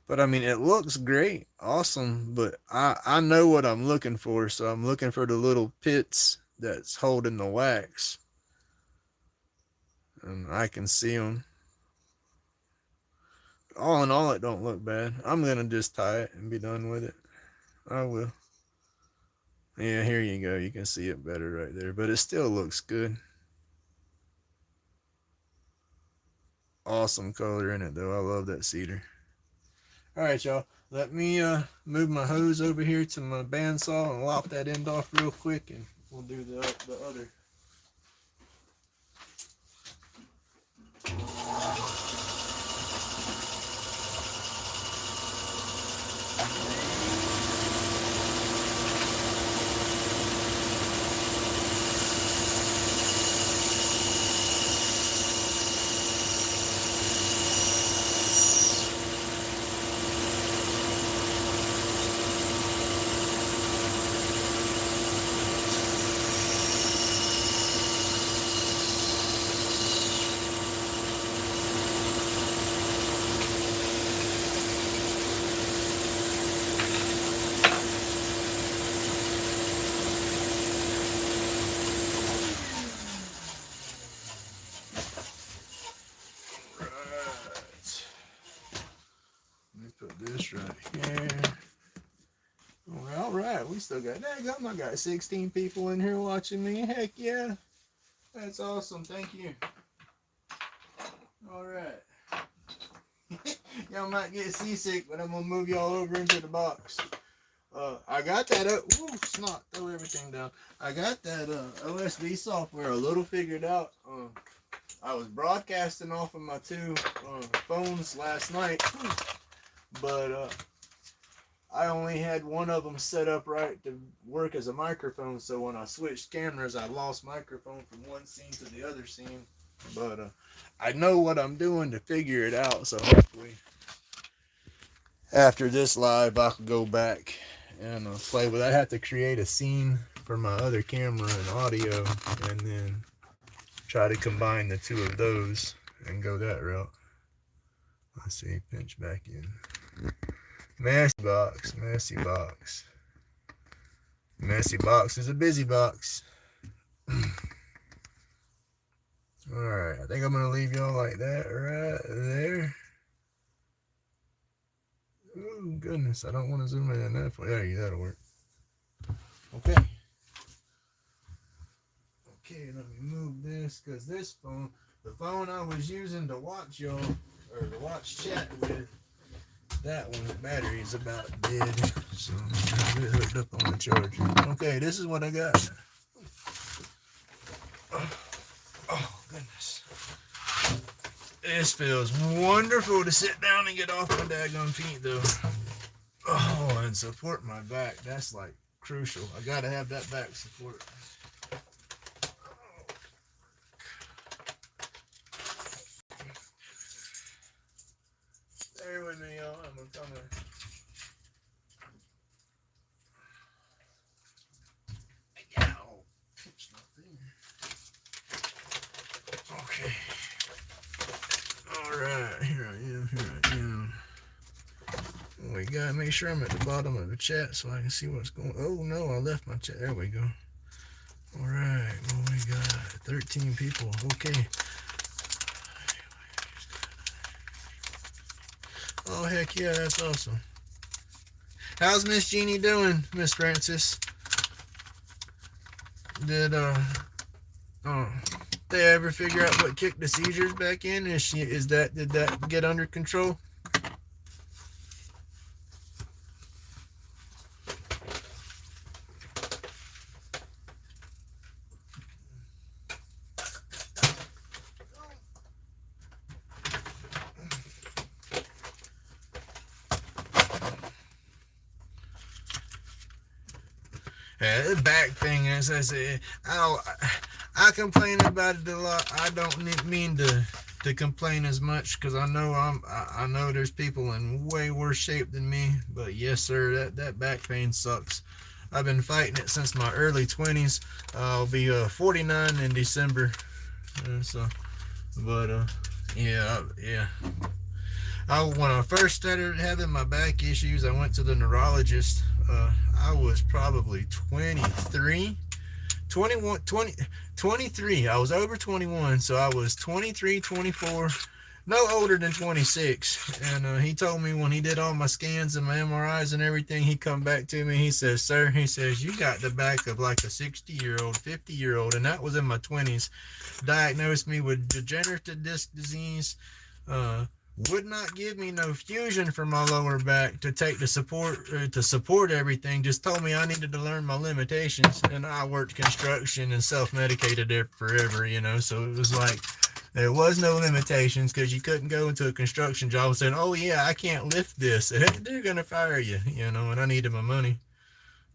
But I mean, it looks great, awesome, but I know what I'm looking for, so I'm looking for the little pits that's holding the wax. And I can see them. All in all, it don't look bad. I'm gonna just tie it and be done with it. I will. Yeah, here you go. You can see it better right there, but it still looks good. Awesome color in it though. I love that cedar. Alright, y'all. Let me move my hose over here to my bandsaw and lop that end off real quick, and we'll do the other. This right here. All right, we still got that. I got 16 people in here watching me. Heck yeah, that's awesome. Thank you. All right, y'all might get seasick, but I'm gonna move y'all over into the box. I got that. Woo, snot! Throw everything down. I got that OSB software a little figured out. I was broadcasting off of my two phones last night. But I only had one of them set up right to work as a microphone, so when I switched cameras, I lost microphone from one scene to the other scene. But I know what I'm doing to figure it out, so hopefully after this live, I can go back and play with it. I have to create a scene for my other camera and audio, and then try to combine the two of those and go that route. Let's see, pinch back in. Messy box, messy box. Messy box is a busy box. Alright, I think I'm going to leave y'all like that right there. Oh, goodness. I don't want to zoom in that far. There you go. That'll work. Okay. Okay, let me move this because this phone, the phone I was using to watch y'all, or to watch chat with, that one's battery is about dead. So I'm trying to get it hooked up on the charger. Okay, this is what I got. Oh, goodness. This feels wonderful to sit down and get off my daggone feet, though. Oh, and support my back. That's like crucial. I gotta have that back support. Bear with me, y'all. I'm gonna Ow. It's not there. Okay. Alright, here I am. We gotta make sure I'm at the bottom of the chat so I can see what's going on. Oh no, I left my chat. There we go. Alright, well we got 13 people. Okay. Oh heck yeah, that's awesome. How's Miss Jeannie doing, Miss Francis? Did they ever figure out what kicked the seizures back in? Did that get under control? Yeah, the back thing, as I said, I complain about it a lot. I don't mean to complain as much because I know there's people in way worse shape than me. But yes, sir, that back pain sucks. I've been fighting it since my early 20s. I'll be 49 in December. Yeah. When I first started having my back issues, I went to the neurologist. I was probably 23. I was over 21, so I was 23, 24, no older than 26. And he told me when he did all my scans and my MRIs and everything, he come back to me. He says, sir, he says, you got the back of like a 60-year-old, 50-year-old, and that was in my 20s. Diagnosed me with degenerative disc disease. Would not give me no fusion for my lower back to take the support everything. Just told me I needed to learn my limitations, and I worked construction and self-medicated there forever, so it was like there was no limitations because you couldn't go into a construction job and say, oh yeah, I can't lift this. They're gonna fire you, and I needed my money.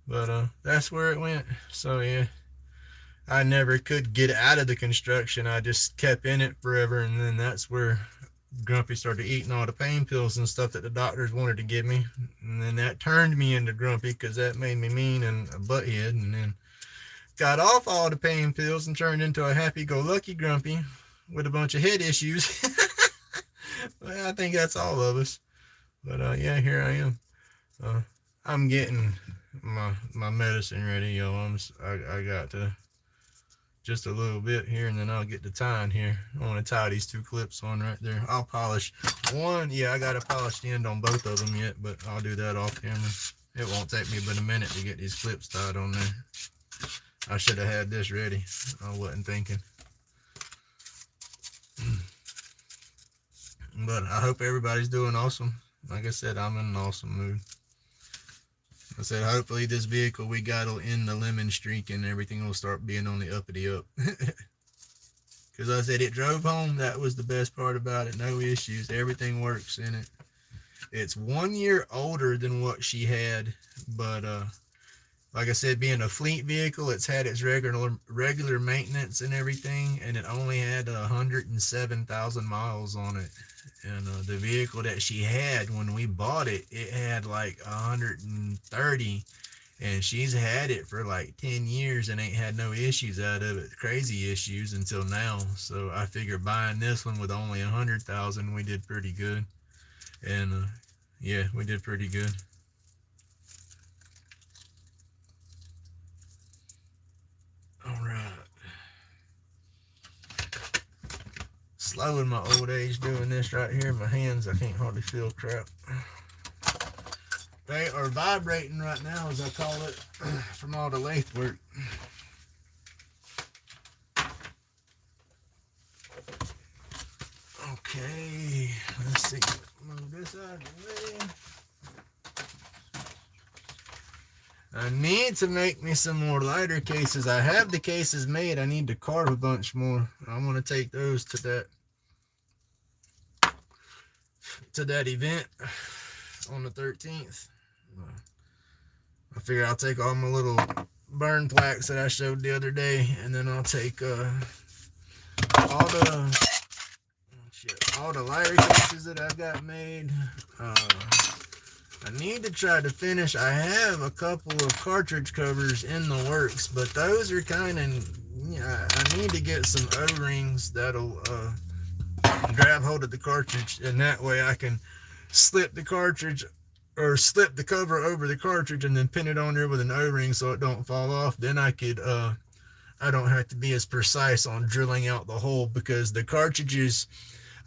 But that's where it went. So yeah, I never could get out of the construction. I just kept in it forever, and then that's where Grumpy started eating all the pain pills and stuff that the doctors wanted to give me, and then that turned me into Grumpy because that made me mean and a butthead, and then got off all the pain pills and turned into a happy-go-lucky Grumpy with a bunch of head issues. Well, I think that's all of us. But yeah, here I am. I'm getting my medicine ready, yo. I got to just a little bit here, and then I'll get the tying here. I want to tie these two clips on right there. I'll polish one. Yeah, I got to polish the end on both of them yet, but I'll do that off camera. It won't take me but a minute to get these clips tied on there. I should have had this ready. I wasn't thinking. But I hope everybody's doing awesome. Like I said, I'm in an awesome mood. I said, hopefully this vehicle we got will end the lemon streak and everything will start being on the uppity up. Because I said it drove home. That was the best part about it. No issues. Everything works in it. It's 1 year older than what she had. But like I said, being a fleet vehicle, it's had its regular maintenance and everything. And it only had 107,000 miles on it. And the vehicle that she had when we bought it, it had like 130, and she's had it for like 10 years and ain't had no issues out of it, crazy issues until now. So I figured buying this one with only 100,000, we did pretty good. And yeah, we did pretty good. All right. slow in my old age doing this right here. My hands, I can't hardly feel crap. They are vibrating right now, as I call it, from all the lathe work. Okay, let's see. Move this out of the way. I need to make me some more lighter cases. I have the cases made. I need to carve a bunch more. I want to take those to that event on the 13th. I figure I'll take all my little burn plaques that I showed the other day, and then I'll take all the lighter cases that I've got made. I need to try to finish. I have a couple of cartridge covers in the works, but those are kind of, I need to get some O-rings that'll grab hold of the cartridge, and that way I can slip the cartridge or slip the cover over the cartridge and then pin it on there with an O-ring so it don't fall off. Then I could I don't have to be as precise on drilling out the hole, because the cartridges,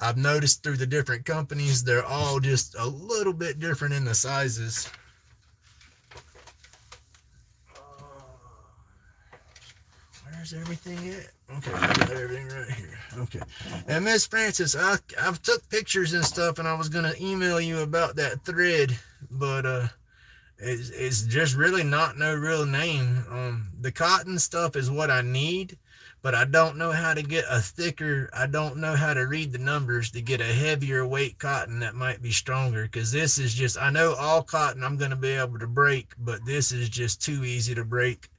I've noticed through the different companies, they're all just a little bit different in the sizes. Where's everything at? Okay, I got everything right here. Okay. And Miss Francis, I've took pictures and stuff, and I was gonna email you about that thread, but it's just really not no real name. The cotton stuff is what I need, but I don't know how to get a thicker, I don't know how to read the numbers to get a heavier weight cotton that might be stronger, because this is just, I know all cotton I'm going to be able to break, but this is just too easy to break.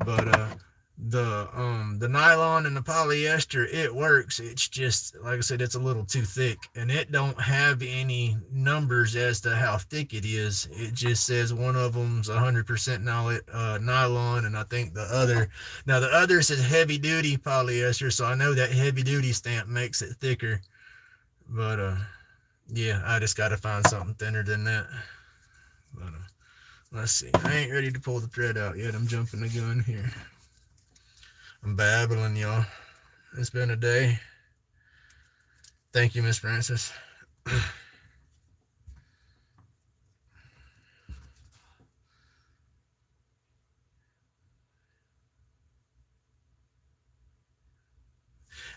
But the nylon and the polyester, it works. It's just, like I said, it's a little too thick, and it don't have any numbers as to how thick it is. It just says one of them's 100% nylon, and I think the other says heavy duty polyester, so I know that heavy duty stamp makes it thicker. But yeah, I just got to find something thinner than that. But let's see. I ain't ready to pull the thread out yet. I'm jumping the gun here. I'm babbling, y'all. It's been a day. Thank you, Miss Francis.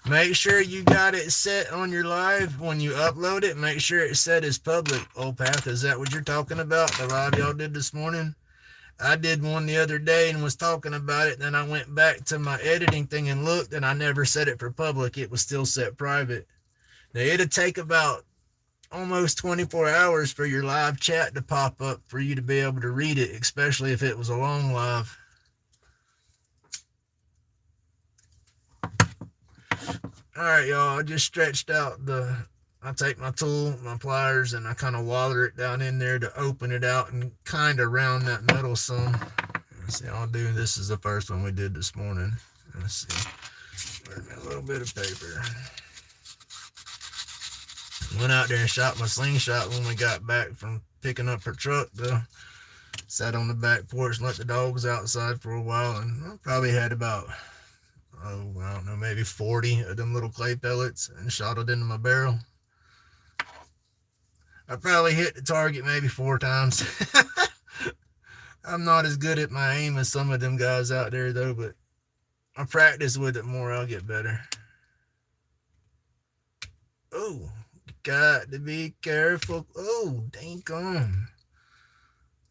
Make sure you got it set on your live when you upload it. Make sure it's set as public. Old Path, is that what you're talking about? The live y'all did this morning? I did one the other day and was talking about it. Then I went back to my editing thing and looked, and I never set it for public. It was still set private. Now, it'd take about almost 24 hours for your live chat to pop up for you to be able to read it, especially if it was a long live. All right, y'all, I just stretched out I take my tool, my pliers, and I kind of waller it down in there to open it out and kind of round that metal some. Let's see, this is the first one we did this morning. Let's see, where's a little bit of paper. Went out there and shot my slingshot when we got back from picking up her truck, though. Sat on the back porch and let the dogs outside for a while, and I probably had about, I don't know, maybe 40 of them little clay pellets and shot it into my barrel. I probably hit the target maybe 4 times. I'm not as good at my aim as some of them guys out there, though, but I practice with it more, I'll get better. Oh, got to be careful. Oh, dang on.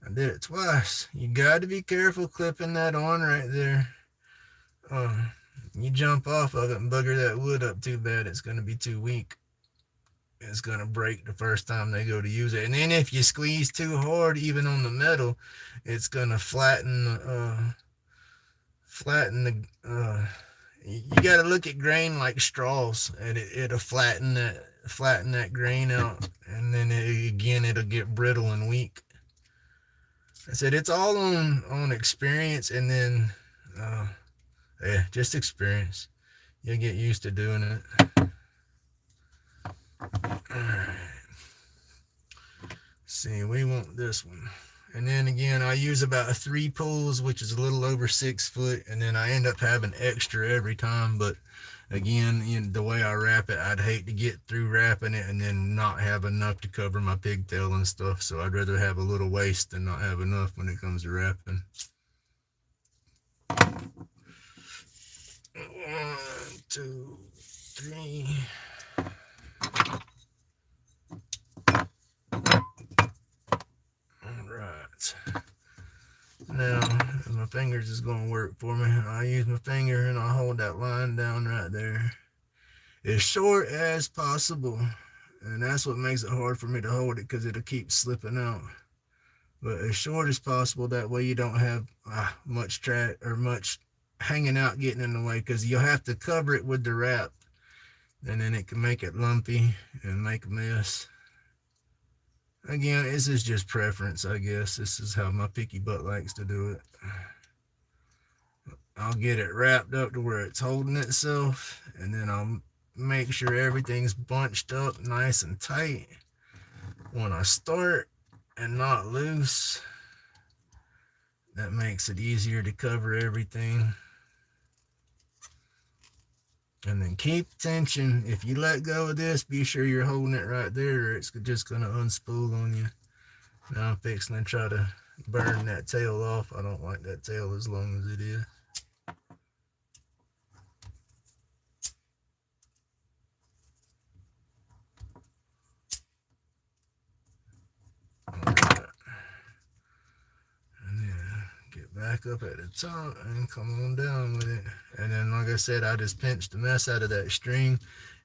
I did it twice. You got to be careful clipping that on right there. You jump off of it and bugger that wood up too bad, it's going to be too weak. It's going to break the first time they go to use it. And then if you squeeze too hard, even on the metal, it's going to flatten the, you got to look at grain like straws, and it'll flatten that grain out. And then it'll get brittle and weak. I said, it's all on experience, and then, yeah, just experience. You'll get used to doing it. Alright. See, we want this one. And then again, I use about 3 pulls, which is a little over 6 foot, and then I end up having extra every time, but Again, the way I wrap it, I'd hate to get through wrapping it and then not have enough to cover my pigtail and stuff. So I'd rather have a little waste than not have enough when it comes to wrapping. 1, 2, 3. All right. Now, my fingers is going to work for me. I use my finger and I hold that line down right there as short as possible. And that's what makes it hard for me to hold it, because it'll keep slipping out. But as short as possible, that way you don't have much track or much hanging out getting in the way, because you'll have to cover it with the wrap, and then it can make it lumpy and make a mess. Again, this is just preference, I guess. This is how my picky butt likes to do it. I'll get it wrapped up to where it's holding itself, and then I'll make sure everything's bunched up nice and tight when I start and not loose. That makes it easier to cover everything. And then keep tension. If you let go of this, be sure you're holding it right there, or it's just going to unspool on you. Now I'm fixing to try to burn that tail off. I don't like that tail as long as it is. Back up at the top and come on down with it. And then, like I said, I just pinched the mess out of that string,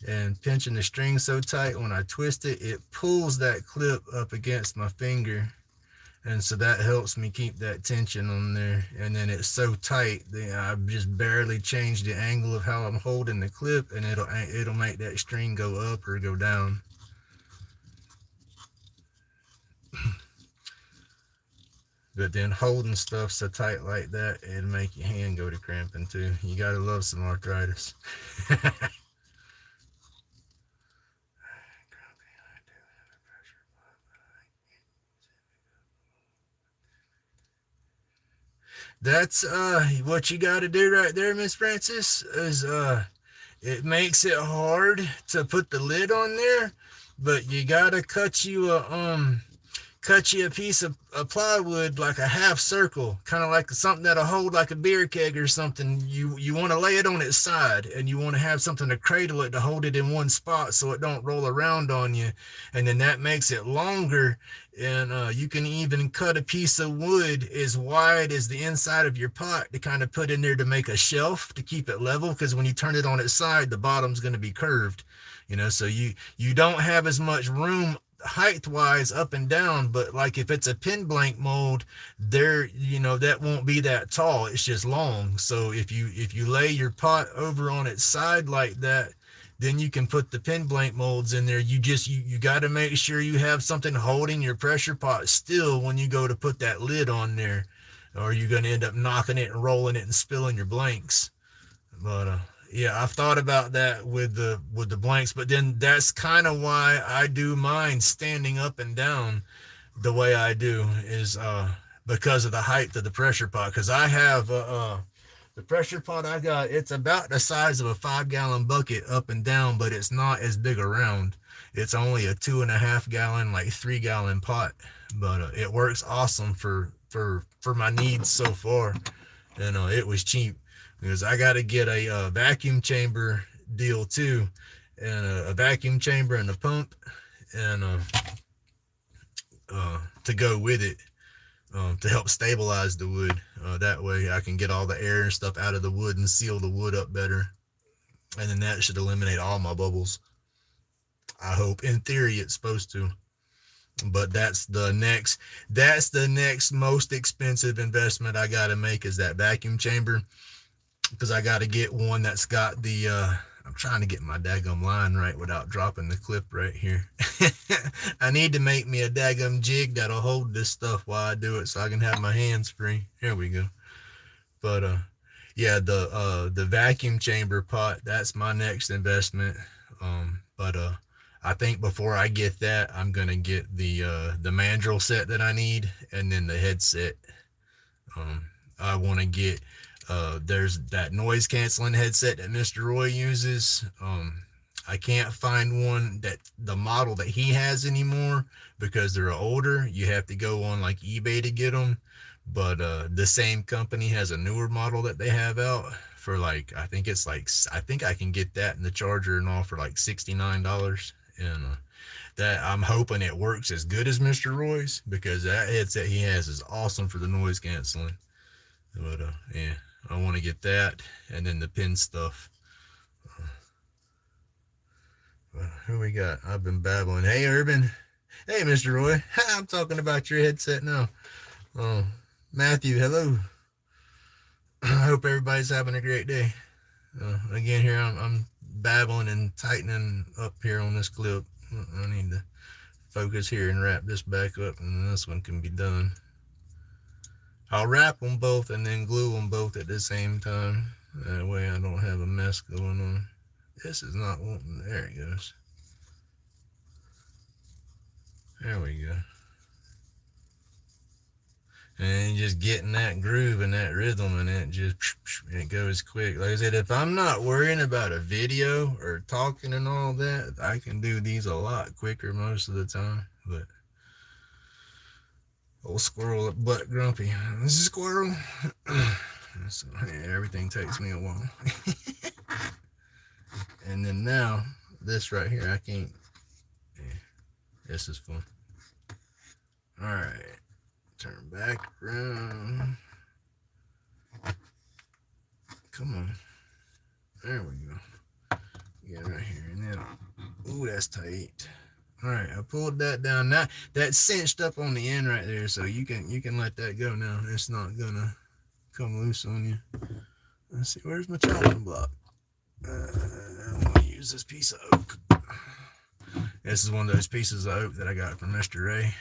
and pinching the string so tight, when I twist it, it pulls that clip up against my finger, and so that helps me keep that tension on there. And then it's so tight that I just barely change the angle of how I'm holding the clip, and it'll make that string go up or go down. But then holding stuff so tight like that, it'll make your hand go to cramping too. You gotta love some arthritis. That's what you gotta do right there, Miss Francis, is it makes it hard to put the lid on there, but you gotta cut you a piece of plywood, like a half circle, kind of like something that'll hold like a beer keg or something. You want to lay it on its side, and you want to have something to cradle it, to hold it in one spot so it don't roll around on you. And then that makes it longer. And you can even cut a piece of wood as wide as the inside of your pot to kind of put in there to make a shelf to keep it level, because when you turn it on its side, the bottom's going to be curved, so you don't have as much room height wise up and down. But like if it's a pin blank mold, there, that won't be that tall, it's just long. So if you lay your pot over on its side like that, then you can put the pin blank molds in there. You got to make sure you have something holding your pressure pot still when you go to put that lid on there, or you're going to end up knocking it and rolling it and spilling your blanks. But yeah, I've thought about that with the blanks, but then that's kind of why I do mine standing up and down the way I do, is because of the height of the pressure pot. Because I have the pressure pot I got, it's about the size of a 5-gallon bucket up and down, but it's not as big around. It's only a 2.5 gallon, like 3-gallon pot, but it works awesome for my needs so far. And it was cheap, because I got to get a vacuum chamber deal too, and a vacuum chamber and a pump, and to go with it, to help stabilize the wood. That way I can get all the air and stuff out of the wood and seal the wood up better, and then that should eliminate all my bubbles, I hope. In theory it's supposed to. But that's the next most expensive investment I got to make, is that vacuum chamber, because I got to get one that's got the I'm trying to get my daggum line right without dropping the clip right here. I need to make me a daggum jig that'll hold this stuff while I do it, so I can have my hands free. Here we go. But yeah, the vacuum chamber pot, that's my next investment. But I think before I get that, I'm gonna get the mandrel set that I need, and then the headset. I want to get There's that noise canceling headset that Mr. Roy uses. I can't find one that the model that he has anymore because they're older. You have to go on like eBay to get them. But the same company has a newer model that they have out for like, I think I can get that and the charger and all for like $69. And that I'm hoping it works as good as Mr. Roy's, because that headset he has is awesome for the noise canceling. But yeah, I want to get that, and then the pin stuff. Who we got? I've been babbling. Hey, Urban. Hey, Mr. Roy. I'm talking about your headset now. Matthew, hello. I hope everybody's having a great day. Again, here I'm babbling and tightening up here on this clip. I need to focus here and wrap this back up, and then this one can be done. I'll wrap them both and then glue them both at the same time. That way I don't have a mess going on. This is not wanting. There it goes. There we go. And just getting that groove and that rhythm, and it goes quick. Like I said, if I'm not worrying about a video or talking and all that, I can do these a lot quicker most of the time. But old squirrel butt grumpy. This is squirrel. So, hey, everything takes me a while. And then now this right here, I can't. Yeah, this is fun. All right. Turn back around. Come on. There we go. Yeah, right here. And then, ooh, that's tight. All right, I pulled that down. Now that's cinched up on the end right there, so you can let that go now. It's not gonna come loose on you. Let's see, where's my chopping block? I want to use this piece of oak. This is one of those pieces of oak that I got from Mr. Ray.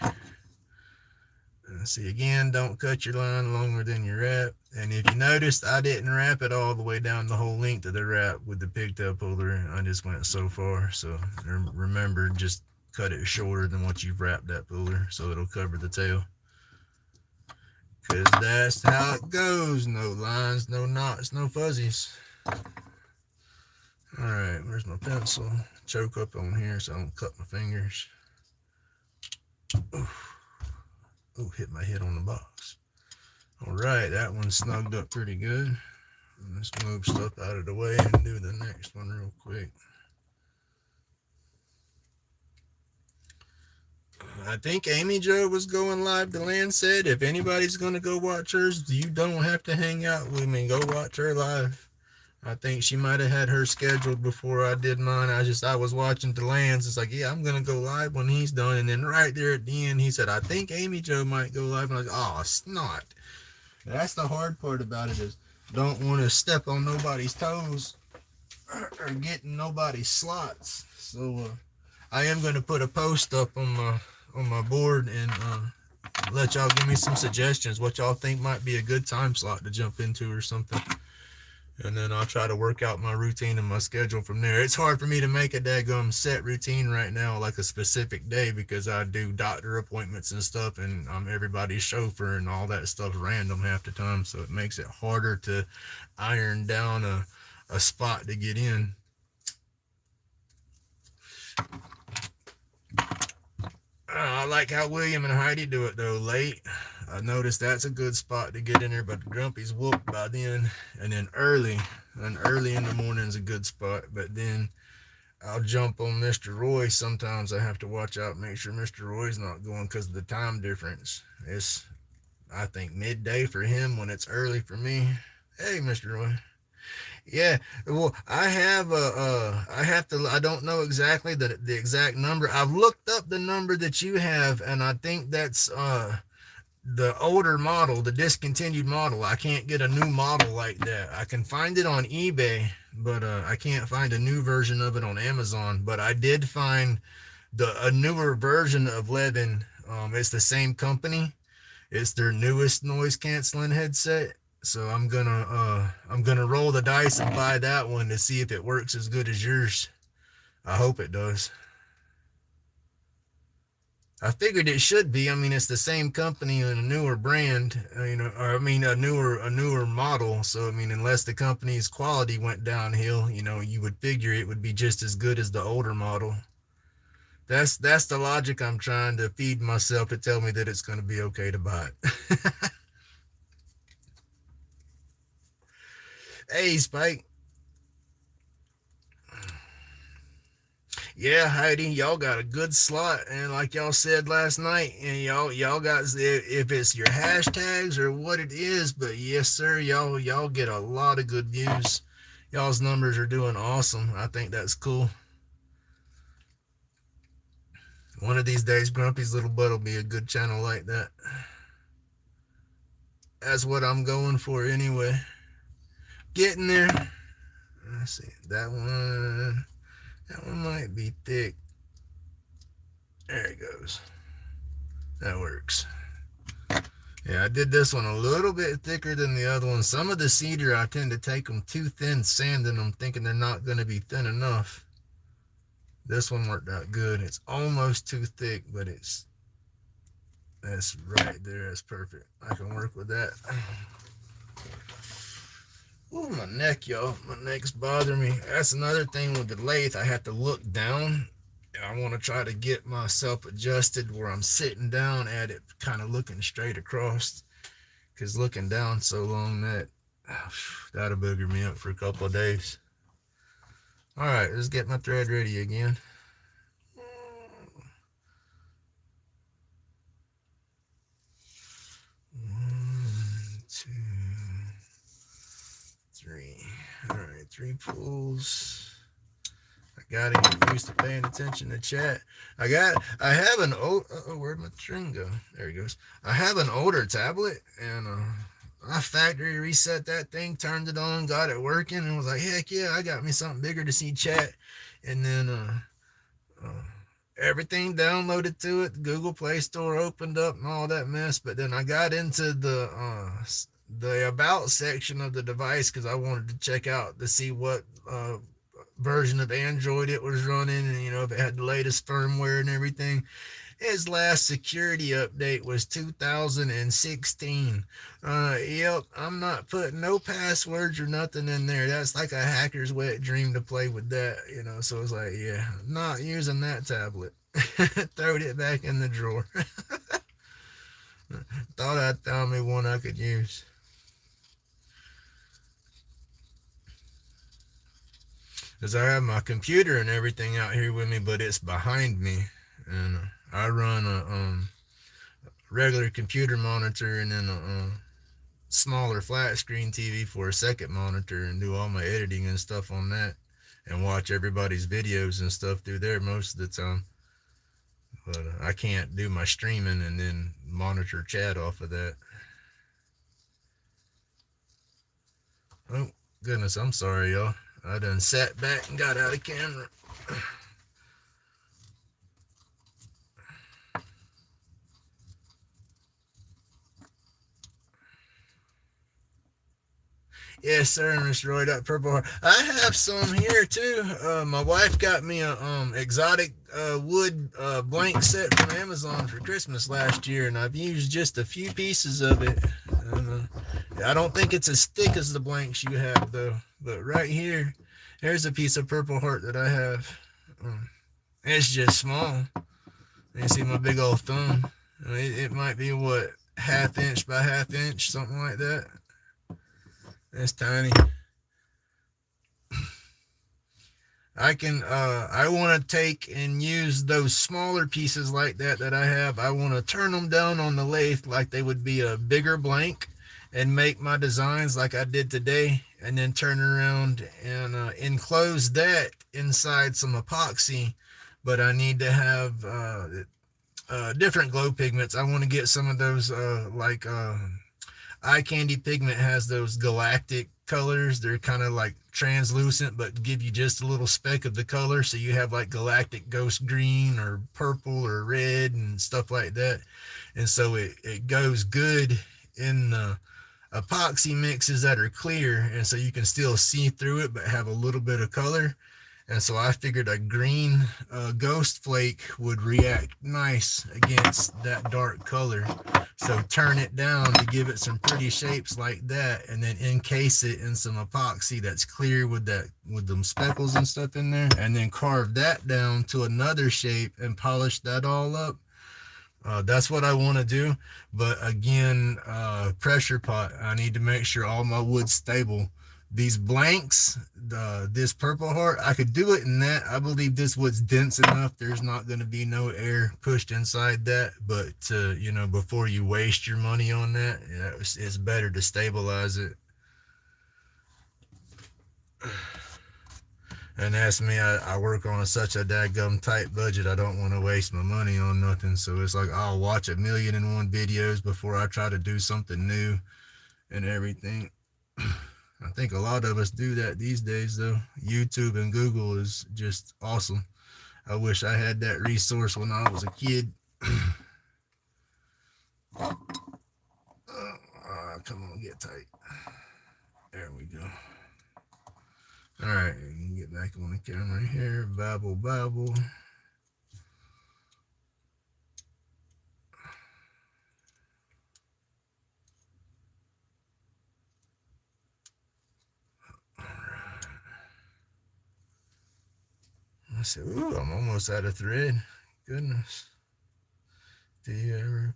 See, again, don't cut your line longer than your wrap. And if you noticed, I didn't wrap it all the way down the whole length of the wrap with the pigtail puller. I just went so far. So remember, just cut it shorter than what you've wrapped that puller, so it'll cover the tail. Because that's how it goes. No lines, no knots, no fuzzies. All right, where's my pencil? Choke up on here so I don't cut my fingers. Oof. Oh, hit my head on the box. All right, that one's snugged up pretty good. Let's move stuff out of the way and do the next one real quick. I think Amy Jo was going live. Deland said, if anybody's going to go watch hers, you don't have to hang out with me. Go watch her live. I think she might have had her scheduled before I did mine. I was watching Deland's. It's like, yeah, I'm going to go live when he's done. And then right there at the end, he said, I think Amy Jo might go live. And I was like, oh, snot. That's the hard part about it, is don't want to step on nobody's toes or get in nobody's slots. So I am going to put a post up on my board and let y'all give me some suggestions, what y'all think might be a good time slot to jump into or something. And then I'll try to work out my routine and my schedule from there. It's hard for me to make a daggum set routine right now, like a specific day, because I do doctor appointments and stuff, and I'm everybody's chauffeur and all that stuff random half the time. So it makes it harder to iron down a spot to get in. I like how William and Heidi do it though, late. I noticed that's a good spot to get in there, but Grumpy's whooped by then. And then early in the morning is a good spot. But then I'll jump on Mr. Roy. Sometimes I have to watch out, make sure Mr. Roy's not going because of the time difference. It's, I think, midday for him when it's early for me. Hey, Mr. Roy. Yeah, well, I don't know exactly the exact number. I've looked up the number that you have, and I think that's the older model, the discontinued model. I can't get a new model like that. I can find it on eBay, but I can't find a new version of it on Amazon. But I did find a newer version of LaidBak. It's the same company. It's their newest noise canceling headset. So I'm gonna roll the dice and buy that one to see if it works as good as yours. I hope it does. I figured it should be. I mean, it's the same company and a newer brand, or I mean, a newer model. So I mean, unless the company's quality went downhill, you would figure it would be just as good as the older model. That's the logic I'm trying to feed myself to tell me that it's going to be okay to buy it. Hey, Spike. Yeah, Heidi, y'all got a good slot, and like y'all said last night, and y'all got, if it's your hashtags or what it is, but yes, sir, y'all get a lot of good views. Y'all's numbers are doing awesome. I think that's cool. One of these days, Grumpy's little butt will be a good channel like that. That's what I'm going for anyway. Getting there. Let's see, that one might be thick. There it goes. That works. Yeah, I did this one a little bit thicker than the other one. Some of the cedar, I tend to take them too thin, sanding them, thinking they're not going to be thin enough. This one worked out good. It's almost too thick, but that's right there. That's perfect. I can work with that. Oh, my neck, y'all. My neck's bothering me. That's another thing with the lathe. I have to look down. I want to try to get myself adjusted where I'm sitting down at it, kind of looking straight across. Because looking down so long, that'll booger me up for a couple of days. All right, let's get my thread ready again. 1, 2, 3. All right, 3 pulls. I gotta get used to paying attention to chat. I have an old, where'd my string go? There he goes. I have an older tablet, and I factory reset that thing, turned it on, got it working, and was like, heck yeah, I got me something bigger to see chat. And then everything downloaded to it. Google Play Store opened up and all that mess. But then I got into the about section of the device because I wanted to check out to see what version of Android it was running, and if it had the latest firmware and everything. His last security update was 2016. Yep, I'm not putting no passwords or nothing in there. That's like a hacker's wet dream to play with that, so it's like, yeah, not using that tablet. Throwed it back in the drawer. Thought I'd found me one I could use. Because I have my computer and everything out here with me, but it's behind me. And I run a regular computer monitor and then a smaller flat screen TV for a second monitor, and do all my editing and stuff on that, and watch everybody's videos and stuff through there most of the time. But I can't do my streaming and then monitor chat off of that. Oh, goodness, I'm sorry, y'all. I done sat back and got out of camera. Yes, sir, Mr. Roy. That purple heart. I have some here too. My wife got me a exotic wood blank set from Amazon for Christmas last year, and I've used just a few pieces of it. And, I don't think it's as thick as the blanks you have though. But right here, here's a piece of purple heart that I have. It's just small. You see my big old thumb. It might be what, 1/2 inch by 1/2 inch, something like that. It's tiny. I want to take and use those smaller pieces like that I have. I want to turn them down on the lathe like they would be a bigger blank, and make my designs like I did today, and then turn around and enclose that inside some epoxy. But I need to have different glow pigments. I want to get some of those Eye Candy Pigment has those galactic colors. They're kind of like translucent, but give you just a little speck of the color. So you have like galactic ghost green or purple or red and stuff like that. And so it goes good in the epoxy mixes that are clear. And so you can still see through it, but have a little bit of color. And so I figured a green ghost flake would react nice against that dark color. So turn it down to give it some pretty shapes like that, and then encase it in some epoxy that's clear with them speckles and stuff in there, and then carve that down to another shape and polish that all up. That's what I want to do. But again, pressure pot, I need to make sure all my wood's stable. These blanks, this purple heart, I could do it in that. I believe this wood's dense enough. There's not going to be no air pushed inside that. But, you know, before you waste your money on that, it's better to stabilize it. And that's me. I work on such a dadgum tight budget. I don't want to waste my money on nothing. So it's like I'll watch 1,000,001 videos before I try to do something new and everything. I think a lot of us do that these days, though. YouTube and Google is just awesome. I wish I had that resource when I was a kid. Come on, get tight. There we go. All right, get back on the camera here. Babble. I said, ooh, I'm almost out of thread. Goodness. The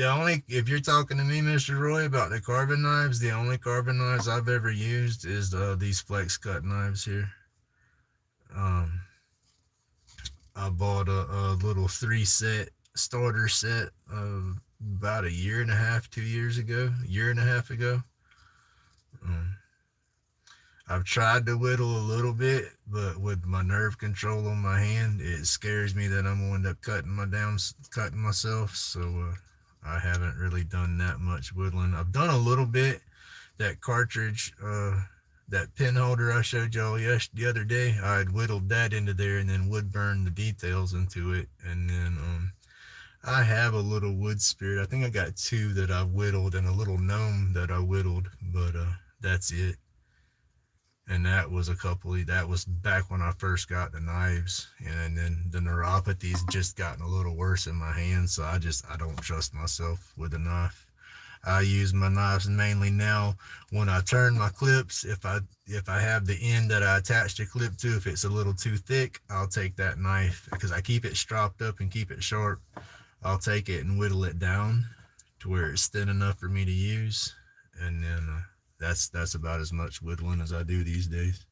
only, if you're talking to me, Mr. Roy, about the carbon knives, the only carbon knives I've ever used is these flex cut knives here. I bought a little 3-set starter set about a year and a half, 2 years ago, a year and a half ago. I've tried to whittle a little bit, but with my nerve control on my hand, it scares me that I'm going to end up cutting myself. So I haven't really done that much whittling. I've done a little bit. That cartridge, that pin holder I showed y'all the other day, I had whittled that into there and then wood burned the details into it. And then I have a little wood spirit. I think I got 2 that I whittled and a little gnome that I whittled, but that's it. And that was back when I first got the knives, and then the neuropathy's just gotten a little worse in my hands, so I don't trust myself with a knife. I use my knives mainly now when I turn my clips. If I have the end that I attach the clip to, if it's a little too thick, I'll take that knife, because I keep it stropped up and keep it sharp. I'll take it and whittle it down to where it's thin enough for me to use, and then that's about as much whittling as I do these days.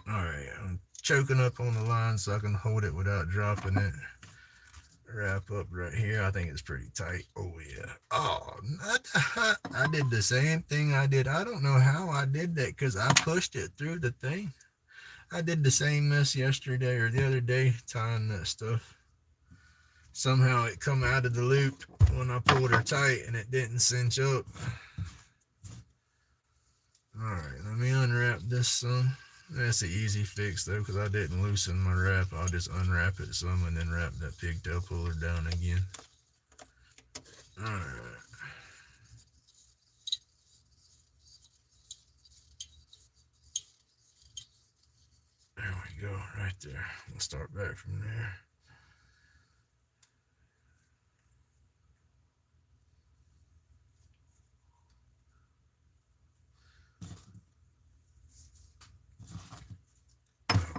All right, I'm choking up on the line so I can hold it without dropping it. Wrap up right here. I think it's pretty tight. Oh yeah. Oh, I did the same thing I did. I don't know how I did that, because I pushed it through the thing. I did the same mess yesterday or the other day tying that stuff. Somehow it come out of the loop when I pulled her tight and it didn't cinch up. Alright, let me unwrap this some. That's an easy fix though, because I didn't loosen my wrap. I'll just unwrap it some and then wrap that pigtail puller down again. Alright. There we go, right there. We'll start back from there.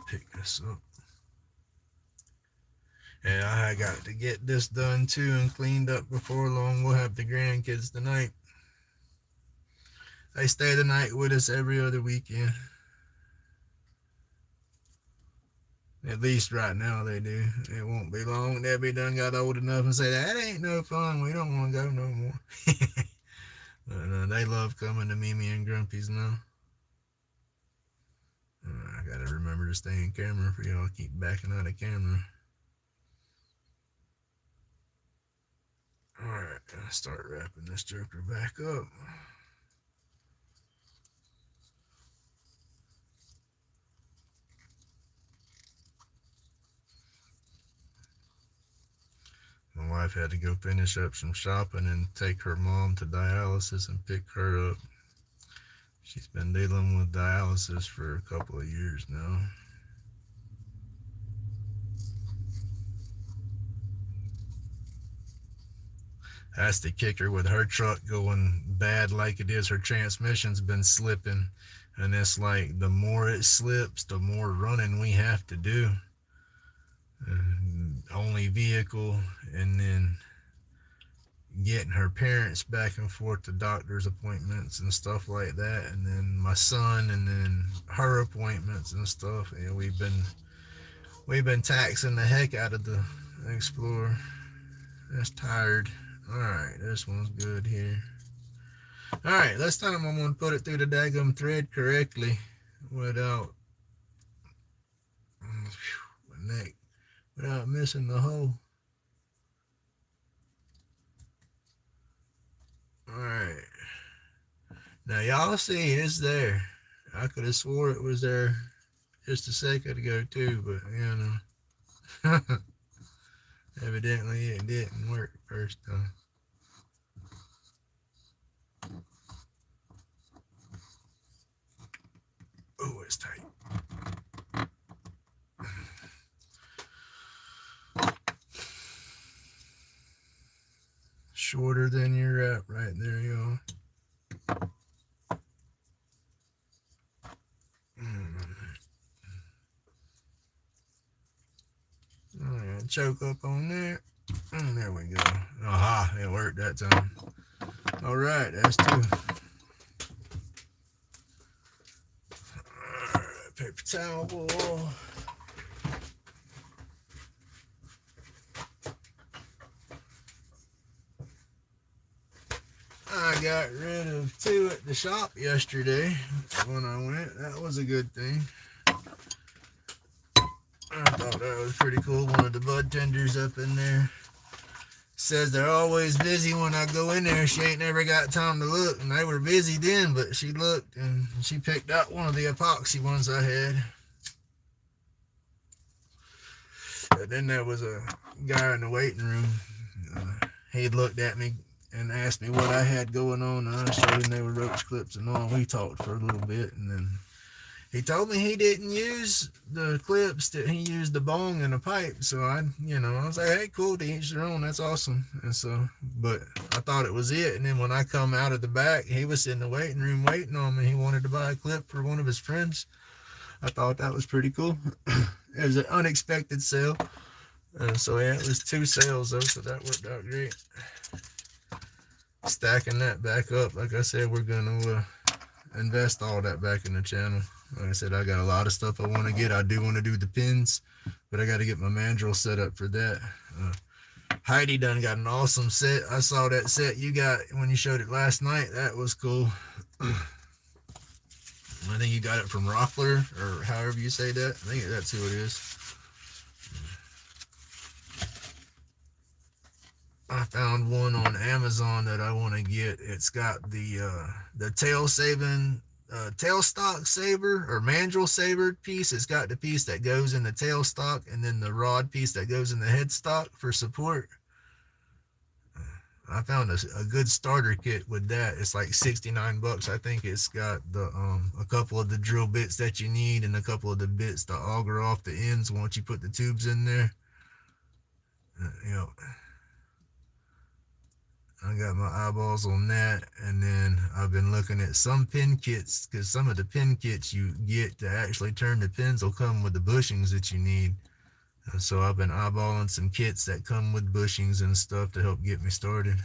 Pick this up. And I got to get this done too and cleaned up before long. We'll have the grandkids tonight. They stay the night with us every other weekend. At least right now they do. It won't be long. They'll be done got old enough and say, that ain't no fun. We don't want to go no more. But they love coming to Mimi and Grumpy's now. I gotta remember to stay in camera for y'all. Keep backing out of camera. Alright, gonna start wrapping this joker back up. My wife had to go finish up some shopping and take her mom to dialysis and pick her up. She's been dealing with dialysis for a couple of years now. That's the kicker with her truck going bad like it is. Her transmission's been slipping, and it's like the more it slips, the more running we have to do. Only vehicle, and then getting her parents back and forth to doctor's appointments and stuff like that, and then my son, and then her appointments and stuff. And we've been taxing the heck out of the Explorer. That's tired. Alright, this one's good here. Alright, this time I'm going to put it through the daggum thread correctly without missing the hole. Alright. Now y'all see it's there. I could have swore it was there just a second ago too, but you know. Evidently it didn't work the first time. Oh, it's tight. Shorter than your wrap right there, y'all. Alright, choke up on there. And there we go. Aha, it worked that time. Alright, that's two. Alright, paper towel. I got rid of two at the shop yesterday when I went. That was a good thing. I thought that was pretty cool. One of the bud tenders up in there says they're always busy when I go in there. She ain't never got time to look, and they were busy then, but she looked and she picked out one of the epoxy ones I had. And then there was a guy in the waiting room. He looked at me and asked me what I had going on, and I showed him they were roach clips and all. We talked for a little bit, and then he told me he didn't use the clips, that he used the bong and a pipe. So I was like, hey, cool, to each their own. That's awesome. And so, but I thought it was it. And then when I come out of the back, he was in the waiting room waiting on me. He wanted to buy a clip for one of his friends. I thought that was pretty cool. It was an unexpected sale. So yeah, it was two sales though, so that worked out great. Stacking that back up. Like I said, we're going to invest all that back in the channel. Like I said, I got a lot of stuff I want to get. I do want to do the pins, but I got to get my mandrel set up for that. Heidi done got an awesome set. I saw that set you got when you showed it last night. That was cool. I think you got it from Rockler, or however you say that. I think that's who it is. I found one on Amazon that I want to get. It's got the tailstock saver or mandrel saver piece. It's got the piece that goes in the tailstock, and then the rod piece that goes in the headstock for support. I found a good starter kit with that. It's like $69. I think it's got the a couple of the drill bits that you need, and a couple of the bits to auger off the ends once you put the tubes in there. I got my eyeballs on that, and then I've been looking at some pin kits, because some of the pin kits you get to actually turn the pins will come with the bushings that you need. So I've been eyeballing some kits that come with bushings and stuff to help get me started.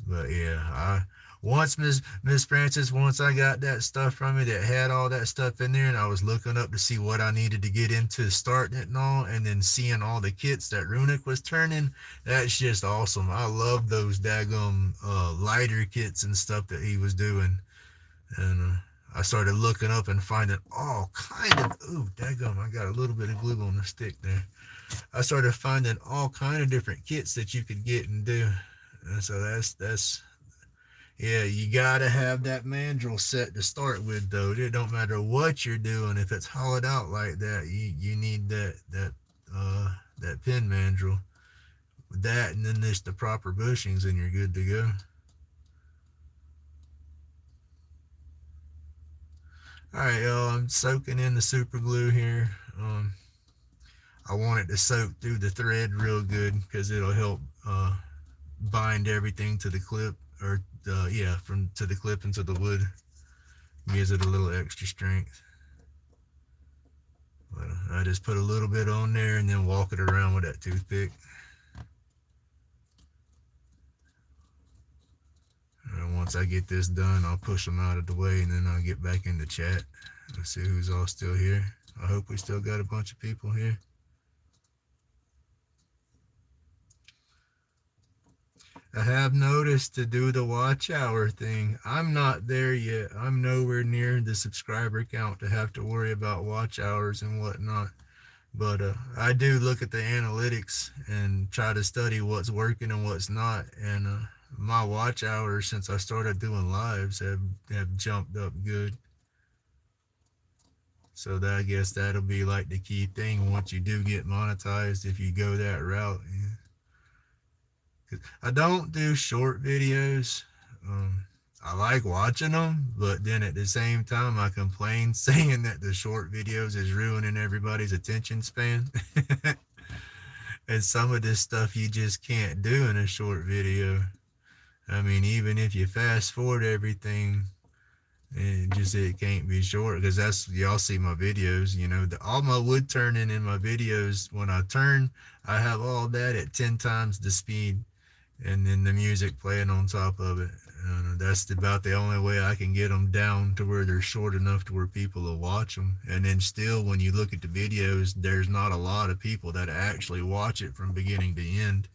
But yeah, once Miss Francis, once I got that stuff from me that had all that stuff in there, and I was looking up to see what I needed to get into starting it and all, and then seeing all the kits that Runic was turning, that's just awesome. I love those daggum lighter kits and stuff that he was doing. And I started looking up and finding all kind of, ooh, daggum, I got a little bit of glue on the stick there. I started finding all kind of different kits that you could get and do. And so that's yeah, you gotta have that mandrel set to start with though. It don't matter what you're doing. If it's hollowed out like that, you need that pin mandrel. that and then there's the proper bushings and you're good to go. Alright, y'all, I'm soaking in the super glue here. I want it to soak through the thread real good because it'll help bind everything to the clip, or to the clip into the wood. Gives it a little extra strength. But I just put a little bit on there and then walk it around with that toothpick. And once I get this done, I'll push them out of the way and then I'll get back in the chat. Let's see who's all still here. I hope we still got a bunch of people here. I have noticed to do the watch hour thing. I'm not there yet. I'm nowhere near the subscriber count to have to worry about watch hours and whatnot. But I do look at the analytics and try to study what's working and what's not. And my watch hours since I started doing lives have jumped up good. So that, I guess that'll be like the key thing once you do get monetized, if you go that route. I don't do short videos. I like watching them, but then at the same time I complain saying that the short videos is ruining everybody's attention span. And some of this stuff you just can't do in a short video. I mean, even if you fast forward everything, it can't be short, because that's, y'all see my videos, you know, all my wood turning in my videos, when I turn, I have all that at 10 times the speed. And then the music playing on top of it. That's about the only way I can get them down to where they're short enough to where people will watch them. And then still, when you look at the videos, there's not a lot of people that actually watch it from beginning to end.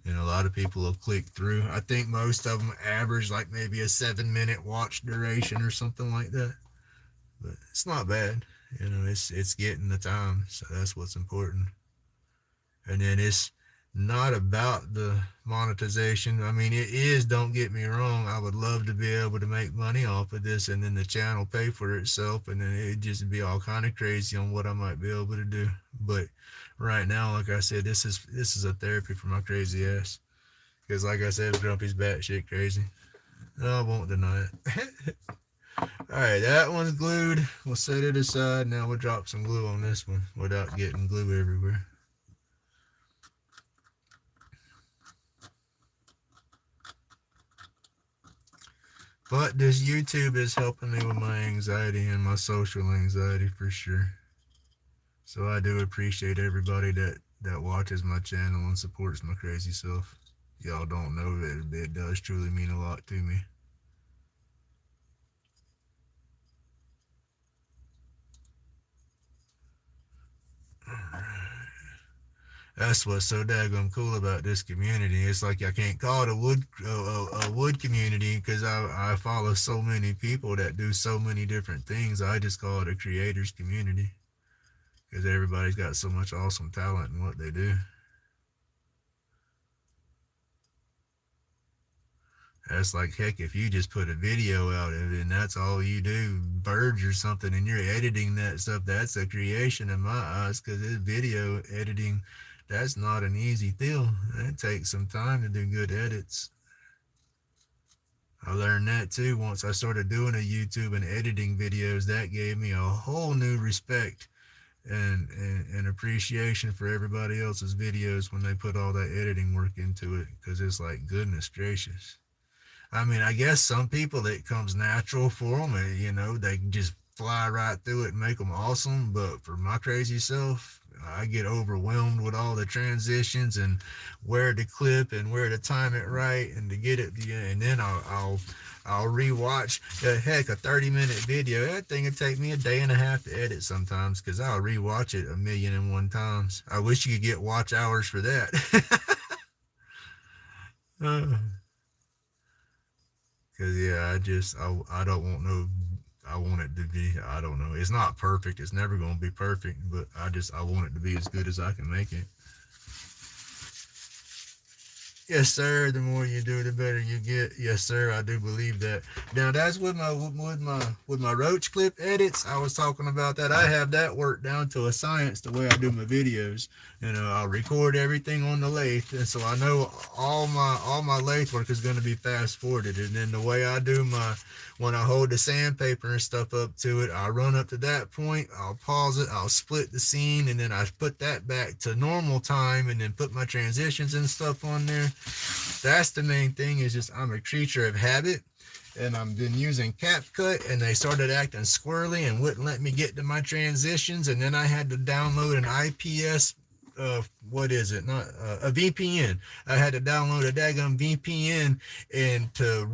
And a lot of people will click through. I think most of them average like maybe a 7-minute watch duration or something like that. But it's not bad. You know, it's getting the time. So that's what's important. And then it's not about the monetization. I mean, it is, don't get me wrong. I would love to be able to make money off of this and then the channel pay for itself, and then it'd just be all kind of crazy on what I might be able to do. But right now, like I said, this is a therapy for my crazy ass, because like I said, Grumpy's batshit crazy. No, I won't deny it. All right, that one's glued. We'll set it aside. Now we'll drop some glue on this one without getting glue everywhere. But this YouTube is helping me with my anxiety and my social anxiety for sure. So I do appreciate everybody that watches my channel and supports my crazy self. Y'all don't know that it does truly mean a lot to me. That's what's so daggone cool about this community. It's like I can't call it a wood community, because I follow so many people that do so many different things. I just call it a creators community, because everybody's got so much awesome talent in what they do. That's like, heck, if you just put a video out of it and that's all you do, birds or something, and you're editing that stuff, that's a creation in my eyes, because this video editing, that's not an easy deal. It takes some time to do good edits. I learned that too once I started doing a YouTube and editing videos. That gave me a whole new respect and appreciation for everybody else's videos when they put all that editing work into it, because it's like, goodness gracious. I mean, I guess some people it comes natural for them, and, you know, they can just fly right through it and make them awesome. But for my crazy self, I get overwhelmed with all the transitions and where to clip and where to time it right and to get it. And then I'll rewatch, heck, a 30-minute video. That thing would take me a day and a half to edit sometimes, because I'll rewatch it 1,000,001 times. I wish you could get watch hours for that. Because yeah, I don't want no, I want it to be, I don't know, it's not perfect, it's never going to be perfect, but I want it to be as good as I can make it. Yes, sir. The more you do, the better you get. Yes, sir. I do believe that. Now that's with my roach clip edits. I was talking about that. I have that worked down to a science. The way I do my videos, I'll record everything on the lathe, and so I know all my lathe work is going to be fast forwarded. And then the way I do when I hold the sandpaper and stuff up to it, I run up to that point. I'll pause it. I'll split the scene, and then I put that back to normal time, and then put my transitions and stuff on there. That's the main thing, is just I'm a creature of habit, and I've been using CapCut, and they started acting squirrely and wouldn't let me get to my transitions, and then I had to download an IPS, what is it? Not a VPN. I had to download a daggum VPN and to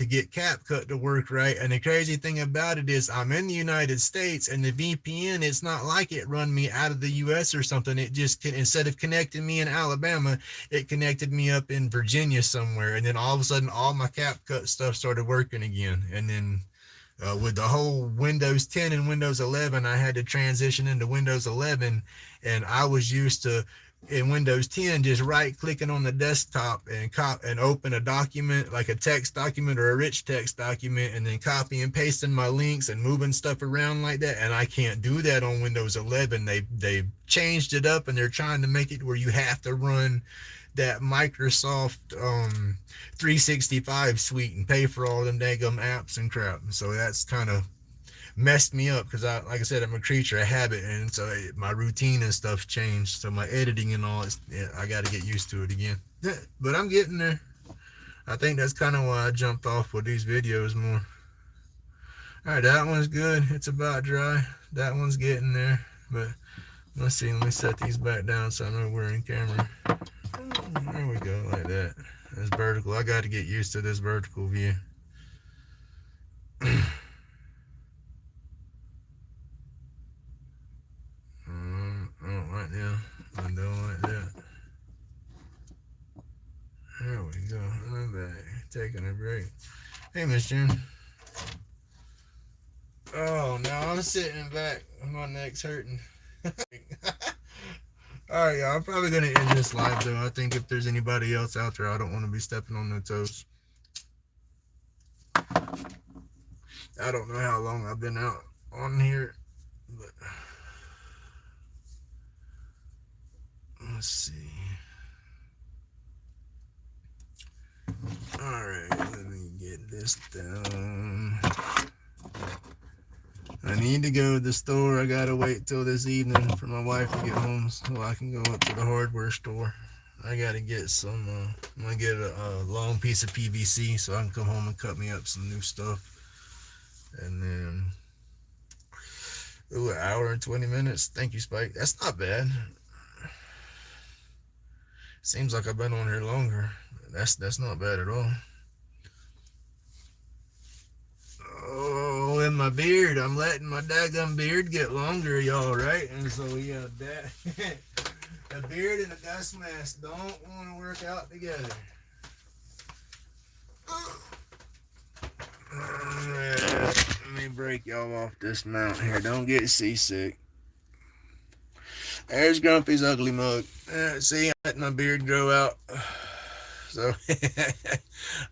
get CapCut to work right. And the crazy thing about it is I'm in the United States, and the VPN, it's not like it run me out of the US or something. It just instead of connecting me in Alabama, it connected me up in Virginia somewhere. And then all of a sudden, all my CapCut stuff started working again. And then with the whole Windows 10 and Windows 11, I had to transition into Windows 11, and I was used to, in Windows 10, just right-clicking on the desktop and open a document, like a text document or a rich text document, and then copy and pasting my links and moving stuff around like that. And I can't do that on Windows 11. They changed it up, and they're trying to make it where you have to run that Microsoft 365 suite and pay for all them daggum apps and crap. So that's kind of messed me up, because like I said, I'm a creature of habit, and so my routine and stuff changed. So my editing and all, I got to get used to it again. But I'm getting there. I think that's kind of why I jumped off with these videos more. All right, that one's good. It's about dry. That one's getting there. But let's see. Let me set these back down so I know we're in camera. There we go, like that. That's vertical. I got to get used to this vertical view. Right now, I'm doing like that. There we go. I'm back, taking a break. Hey, Miss June. Oh, now I'm sitting back. My neck's hurting. Alright, y'all. I'm probably going to end this live, though. I think if there's anybody else out there, I don't want to be stepping on their toes. I don't know how long I've been out on here, but let's see. Alright, let me get this down. I need to go to the store. I gotta wait till this evening for my wife to get home so I can go up to the hardware store. I gotta get some, I'm gonna get a long piece of PVC so I can come home and cut me up some new stuff. And then, ooh, an hour and 20 minutes. Thank you, Spike. That's not bad. Seems like I've been on here longer. That's not bad at all. Oh, and my beard. I'm letting my daggum beard get longer, y'all, right? And so, yeah, that a beard and a dust mask don't want to work out together. Let me break y'all off this mount here. Don't get seasick. There's Grumpy's ugly mug. See, I let my beard grow out. So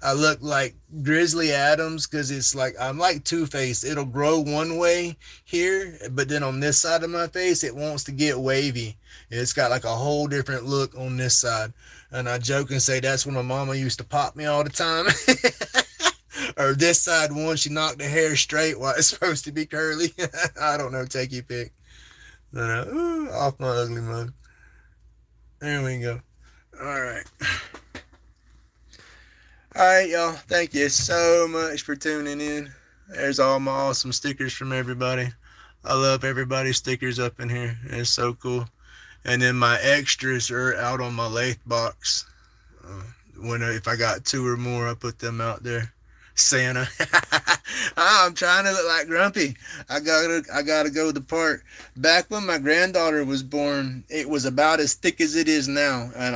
I look like Grizzly Adams, because it's like I'm like Two-Face. It'll grow one way here, but then on this side of my face, it wants to get wavy. It's got like a whole different look on this side. And I joke and say that's when my mama used to pop me all the time. Or this side one, she knocked the hair straight while it's supposed to be curly. I don't know, take your pick. But, ooh, off my ugly mug. There we go. Alright. Alright, y'all. Thank you so much for tuning in. There's all my awesome stickers from everybody. I love everybody's stickers up in here. It's so cool. And then my extras are out on my lathe box. If I got 2 or more, I put them out there. Santa. I'm trying to look like Grumpy. I gotta go to the park. Back when my granddaughter was born, it was about as thick as it is now, and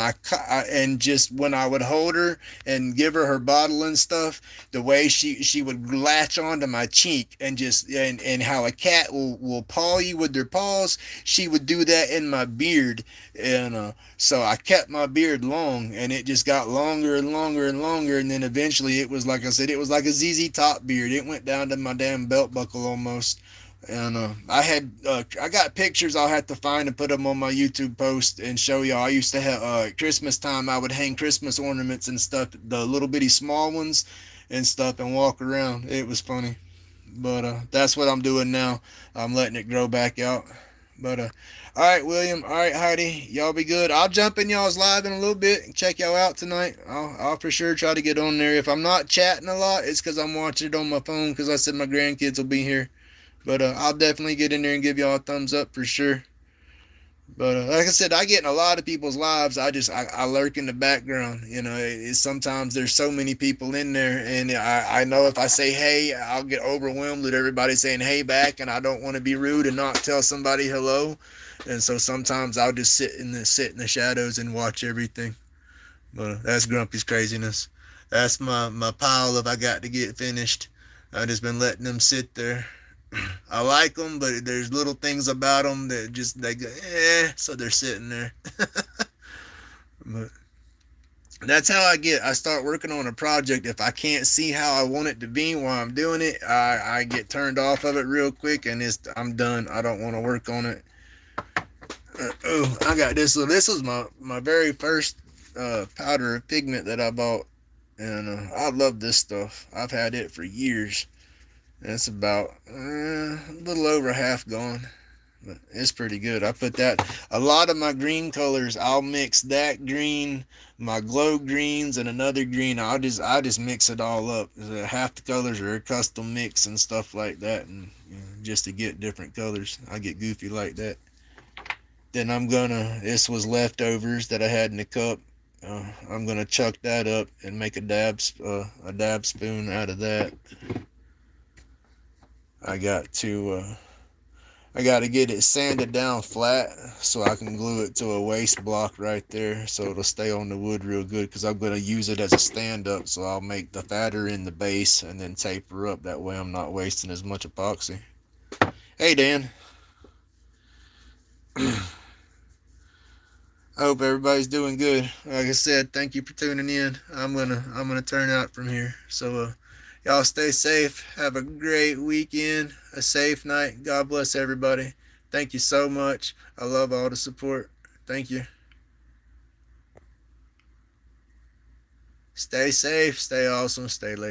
and just when I would hold her and give her her bottle and stuff, the way she would latch onto my cheek and just and how a cat will paw you with their paws, she would do that in my beard, and so I kept my beard long, and it just got longer and longer and longer, and then eventually it was like I said, it was like a ZZ Top beard. It went down to my damn belt buckle almost. And I got pictures I'll have to find and put them on my YouTube post and show y'all. I used to have Christmas time. I would hang Christmas ornaments and stuff, the little bitty small ones and stuff, and walk around. It was funny, but that's what I'm doing now. I'm letting it grow back out. But all right, William. All right, Heidi. Y'all be good. I'll jump in y'all's live in a little bit and check y'all out tonight. I'll for sure try to get on there. If I'm not chatting a lot, it's because I'm watching it on my phone because I said my grandkids will be here. But I'll definitely get in there and give y'all a thumbs up for sure. But like I said, I get in a lot of people's lives. I lurk in the background. You know, sometimes there's so many people in there, and I know if I say hey, I'll get overwhelmed with everybody saying hey back, and I don't want to be rude and not tell somebody hello. And so sometimes I'll just sit in the shadows and watch everything. But that's Grumpy's craziness. That's my pile of I got to get finished. I just been letting them sit there. I like them, but there's little things about them that just they go so they're sitting there. But that's how I start working on a project. If I can't see how I want it to be while I'm doing it, I get turned off of it real quick, and I'm done. I don't want to work on it. Oh, I got this. So this was my very first powder of pigment that I bought, and I love this stuff. I've had it for years. It's about a little over half gone, but it's pretty good. I put that, a lot of my green colors, I'll mix that green, my glow greens, and another green. I just mix it all up. Half the colors are a custom mix and stuff like that, and just to get different colors. I get goofy like that. Then this was leftovers that I had in the cup. I'm gonna chuck that up and make a dab spoon out of that. I got to get it sanded down flat so I can glue it to a waste block right there so it'll stay on the wood real good, because I'm going to use it as a stand-up. So I'll make the fatter in the base and then taper up. That way I'm not wasting as much epoxy. Hey, Dan. I hope everybody's doing good. Like I said, thank you for tuning in. I'm gonna turn out from here. So y'all stay safe. Have a great weekend. A safe night. God bless everybody. Thank you so much. I love all the support. Thank you. Stay safe. Stay awesome. Stay laid.